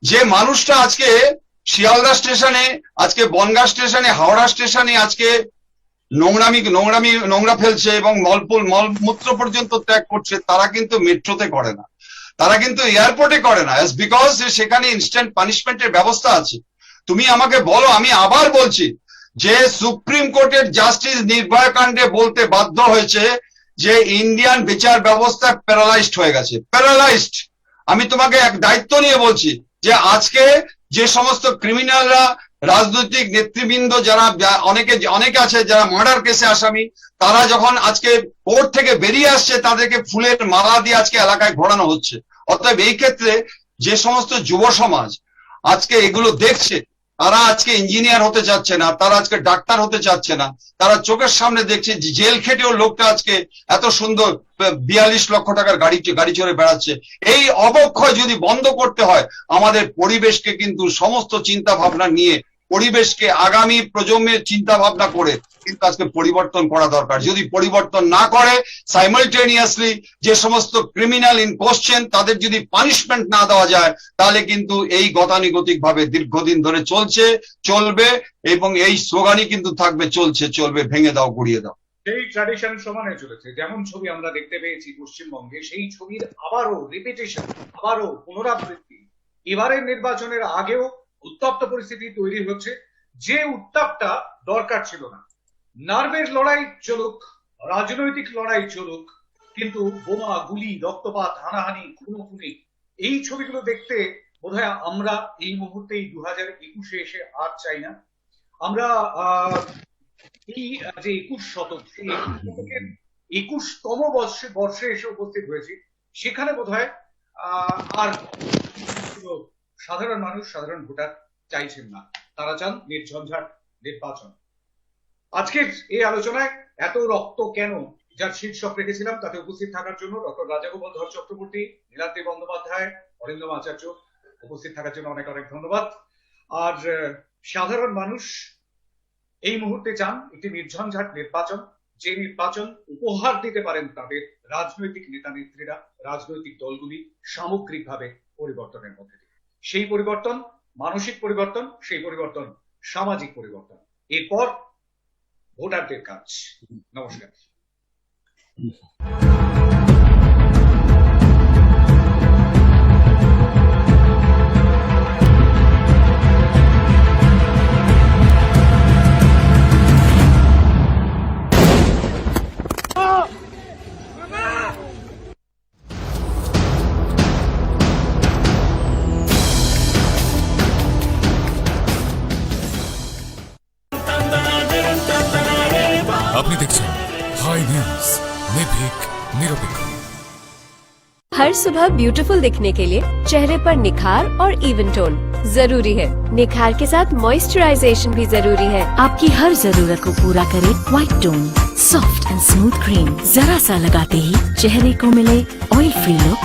যে মানুষটা আজকে শিয়ালদা স্টেশনে, আজকে বনগাঁ স্টেশনে, হাওড়া স্টেশনে আজকে নোংরা ফেলছে এবং মলমূত্র পর্যন্ত ত্যাগ করছে, তারা কিন্তু মেট্রোতে করে না, তারা কিন্তু এয়ারপোর্টে করে না, বিকজ সেখানে ইনস্ট্যান্ট পানিশমেন্টের ব্যবস্থা আছে। তুমি আমাকে বলো, আমি আবার বলছি যে সুপ্রিম কোর্টের জাস্টিস নির্ভয়া কাণ্ডে বলতে বাধ্য হয়েছে যে ইন্ডিয়ান বিচার ব্যবস্থা প্যারালাইজড হয়ে গেছে, প্যারালাইজড। আমি তোমাকে এক দায়িত্ব নিয়ে বলছি যে আজকে যে সমস্ত ক্রিমিনালরা, রাজনৈতিক নেতৃবৃন্দ যারা অনেকে আছে যারা মার্ডার কেসে আসামি, তারা যখন আজকে কোর্ট থেকে বেরিয়ে আসছে, তাদেরকে ফুলের মালা দিয়ে আজকে এলাকায় ঘোরানো হচ্ছে। অতএব এই ক্ষেত্রে যে সমস্ত যুব সমাজ আজকে এগুলো দেখছে, তারা আজকে ইঞ্জিনিয়ার হতে চাচ্ছে না, তারা আজকে ডাক্তার হতে চাচ্ছে না, তারা চোখের সামনে দেখছে জেল খেটেও লোকটা আজকে এত সুন্দর 42 লক্ষ টাকার গাড়ি চড়ে বেড়াচ্ছে। এই অবক্ষয় যদি বন্ধ করতে হয়, আমাদের পরিবেশকে কিন্তু সমস্ত চিন্তা ভাবনা নিয়ে পরিবেশকে আগামী প্রজন্মের চিন্তা ভাবনা করে কিন্তু আজকে পরিবর্তন করা দরকার। যদি পরিবর্তন না করে সাইমালটেনিয়াসলি যে সমস্ত ক্রিমিনাল ইন কোশ্চেন তাদের যদি পানিশমেন্ট না দেওয়া যায়, তাহলে কিন্তু এই গতানুগতিক ভাবে দীর্ঘদিন ধরে চলবে এবং এই স্লোগানই কিন্তু থাকবে চলবে, ভেঙে দাও, গুড়িয়ে দাও। সেই ট্র্যাডিশন সমানে চলেছে। যেমন ছবি আমরা দেখতে পেয়েছি পশ্চিমবঙ্গে, সেই ছবির আবারও রিপিটেশন, আবারও পুনরাবৃত্তি। এবারের নির্বাচনের আগেও উত্তপ্ত পরিস্থিতি তৈরি হচ্ছে, যে উত্তাপটা দরকার ছিল না। নার্ভের লড়াই চলুক, রাজনৈতিক লড়াই চলুক, কিন্তু বোমা, গুলি, রক্তপাত, হানাহানি, খুনোখুনি, এই ছবিগুলো দেখতে বোধহয় আমরা এই মুহূর্তে 2021-এ এসে আর চাই না। আমরা এই যে 21 শতক, সেই 21তম বর্ষে এসে উপস্থিত হয়েছি, সেখানে বোধহয় আর সাধারণ মানুষ, সাধারণ ভোটার চাইছেন না। তারা চান নির্ঝঞ্ঝাট নির্বাচন। আজকের এই আলোচনায় এত রক্ত কেন, যার শীর্ষক রেখেছিলাম, তাতে উপস্থিত থাকার জন্য ডক্টর রাজাগোপাল ধর চক্রবর্তী, নীলাদ্রি বন্দ্যোপাধ্যায়, অরিন্দম আচার্য, উপস্থিত থাকার জন্য অনেক অনেক ধন্যবাদ। আর সাধারণ মানুষ এই মুহূর্তে চান একটি নির্ঝঞ্ঝাট নির্বাচন, যে নির্বাচন উপহার দিতে পারেন তাদের রাজনৈতিক নেতা নেত্রীরা, রাজনৈতিক দলগুলি সামগ্রিকভাবে পরিবর্তনের মধ্যে দিয়ে। সেই পরিবর্তন মানসিক পরিবর্তন, সেই পরিবর্তন সামাজিক পরিবর্তন। এরপর ভোটারদের কাজ। নমস্কার। আপনি দেখছেন হাই নিউজ, निर्भीक निरपेक्ष। हर सुबह ब्यूटीफुल दिखने के लिए चेहरे पर निखार और इवन टोन जरूरी है। निखार के साथ मॉइस्चराइजेशन भी जरूरी है। आपकी हर जरूरत को पूरा करे white tone, soft and smooth cream. जरा सा लगाते ही चेहरे को मिले ऑयल फ्री लुक।